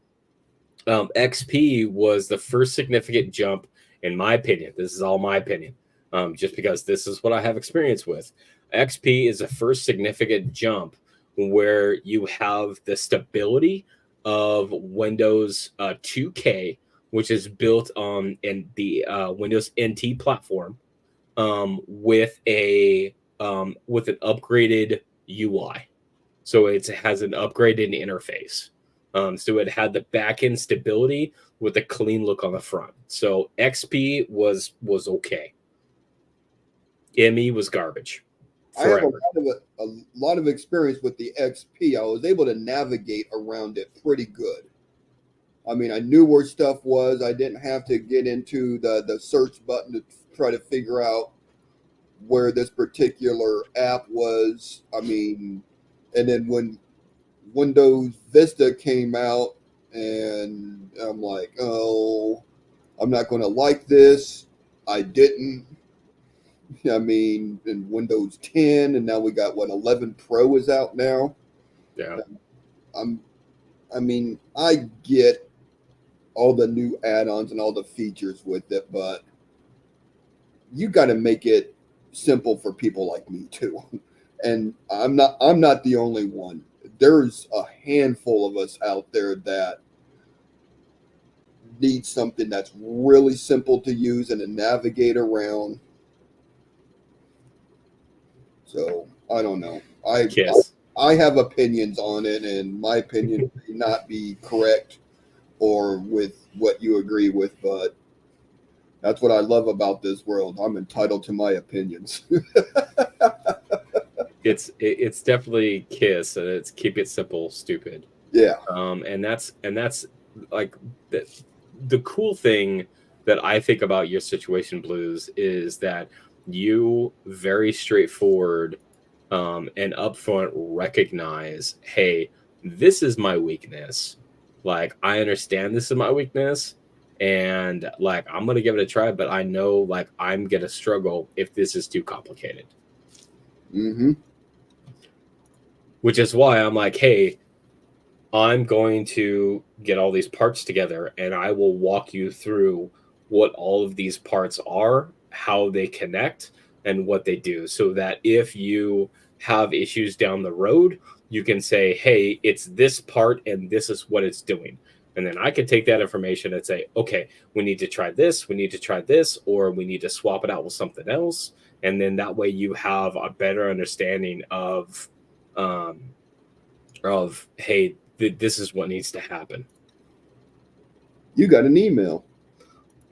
XP was the first significant jump, in my opinion. This is all my opinion, just because this is what I have experience with. XP is the first significant jump where you have the stability of Windows 2K, which is built on in the Windows NT platform, with an upgraded UI. So it has an upgraded interface. So it had the back end stability with a clean look on the front. So XP was okay. ME was garbage.
I have
Forever.
a lot of experience with the XP. I was able to navigate around it pretty good. I mean, I knew where stuff was. I didn't have to get into the search button to try to figure out where this particular app was. I mean, and then when Windows Vista came out, and I'm like, oh, I'm not going to like this. I didn't. I mean, in Windows 10, and now we got what 11 Pro is out now.
Yeah.
I mean, I get all the new add-ons and all the features with it, but you got to make it simple for people like me too. And I'm not the only one. There's a handful of us out there that need something that's really simple to use and to navigate around. So I don't know. I have opinions on it, and my opinion may not be correct or with what you agree with, but that's what I love about this world. I'm entitled to my opinions.
It's definitely KISS, and it's keep it simple, stupid.
Yeah.
And that's like the cool thing that I think about your situation, Blues, is that you very straightforward and upfront recognize, hey, this is my weakness. Like, I understand this is my weakness, and like, I'm gonna give it a try, but I know, like, I'm gonna struggle if this is too complicated.
Mm-hmm.
which is why I'm like, hey, I'm going to get all these parts together and I will walk you through what all of these parts are, how they connect, and what they do, so that if you have issues down the road, you can say, hey, it's this part and this is what it's doing. And then I can take that information and say, okay, we need to try this, or we need to swap it out with something else. And then that way you have a better understanding of hey, this is what needs to happen.
You got an email.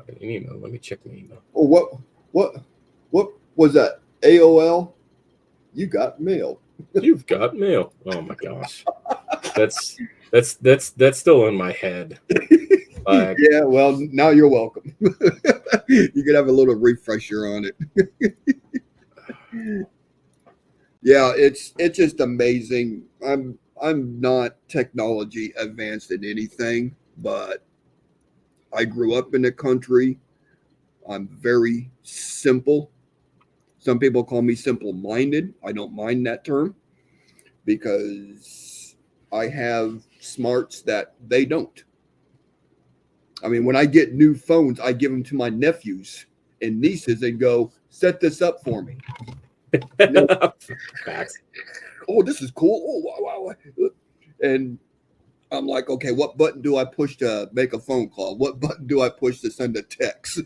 An email. Let me check my email.
Oh, what was that? AOL? You got mail.
You've got mail. Oh my gosh, that's still in my head.
Yeah, well, now you're welcome. You could have a little refresher on it. Yeah, it's just amazing. I'm not technology advanced in anything, but I grew up in the country. I'm very simple. Some people call me simple-minded. I don't mind that term because I have smarts that they don't. I mean, when I get new phones, I give them to my nephews and nieces and go, set this up for me. Oh, this is cool. Oh, wow. And I'm like, okay, what button do I push to make a phone call? What button do I push to send a text?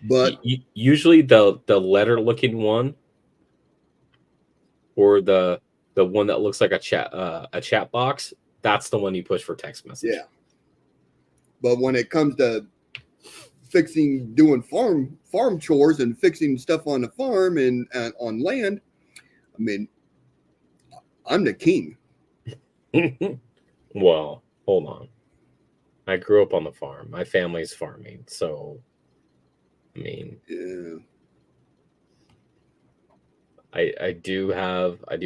But
usually the letter looking one, or the one that looks like a chat box, that's the one you push for text message.
Yeah. But when it comes to doing farm chores and fixing stuff on the farm and on land, I mean, I'm the king.
Well, hold on. I grew up on the farm. My family's farming, so I mean,
yeah.
I do have a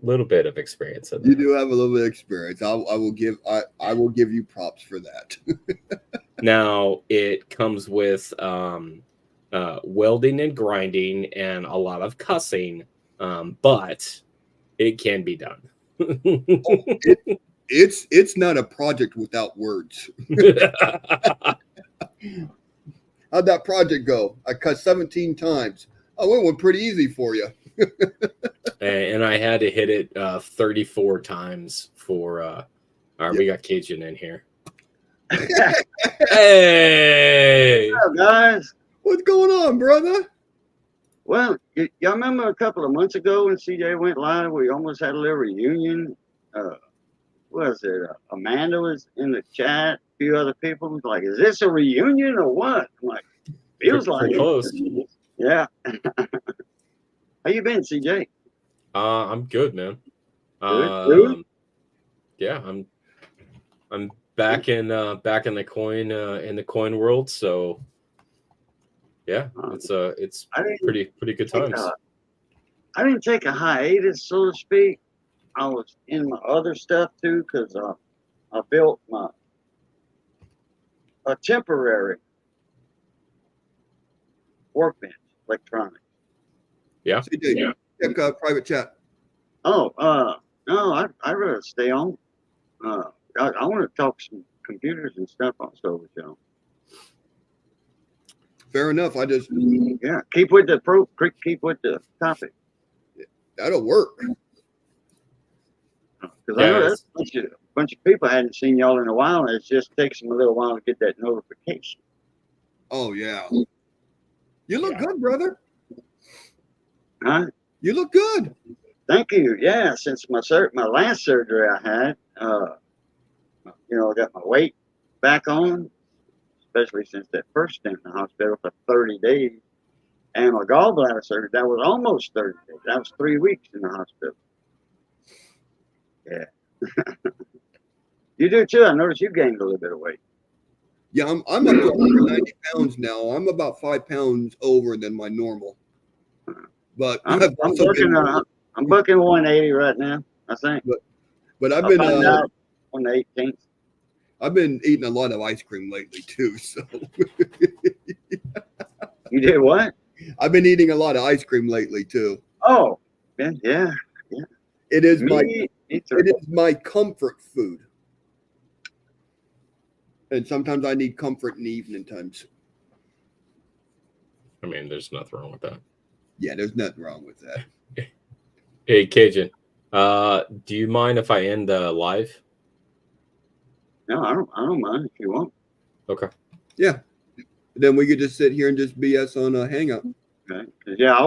little bit of experience in that.
You do have a little bit of experience. I will give you props for that.
Now it comes with welding and grinding and a lot of cussing, but it can be done.
It's not a project without words. How'd that project go? I cut 17 times. Oh, it went pretty easy for you.
And I had to hit it 34 times for we got Cajun in here. Hey,
what's up, guys?
What's going on, brother?
Well, y'all remember a couple of months ago when CJ went live, we almost had a little reunion. What was it? Amanda was in the chat. A few other people was like, "Is this a reunion or what?" I'm like, "Feels like
close."
it." Yeah. How you been, CJ?
I'm good, man.
Good?
Yeah, I'm back in the coin world, so yeah, it's pretty good times.
I didn't take a hiatus, so to speak. I was in my other stuff too, because I built a temporary workbench, electronics.
Yeah.
CJ, check private chat.
Oh, no, I'd rather stay on. I want to talk some computers and stuff also with y'all.
Fair enough.
Yeah, keep with the topic.
That'll work.
Because I know that's a bunch of people hadn't seen y'all in a while, and it just takes them a little while to get that notification.
Oh yeah. You look good, brother.
Huh?
You look good.
Thank you. Yeah, since my last surgery I had, I got my weight back on, especially since that first stint in the hospital for 30 days. And my gallbladder surgery, that was almost 30 days. That was 3 weeks in the hospital. Yeah. You do too. I noticed you gained a little bit of weight.
Yeah, I'm up to 190 pounds now. I'm about 5 pounds over than my normal. But
I'm bucking 180 right now, I think.
But I've been
on the 18th.
I've been eating a lot of ice cream lately too. So
You did what?
I've been eating a lot of ice cream lately too.
Oh, yeah.
It is
Me
my
too.
it is my comfort food. And sometimes I need comfort in the evening times.
I mean, there's nothing wrong with that.
Yeah, there's nothing wrong with that.
Hey, Cajun, do you mind if I end the live?
No, I don't mind if you want.
Okay.
Yeah. Then we could just sit here and just BS on a hangout.
Okay. 'Cause, yeah, I was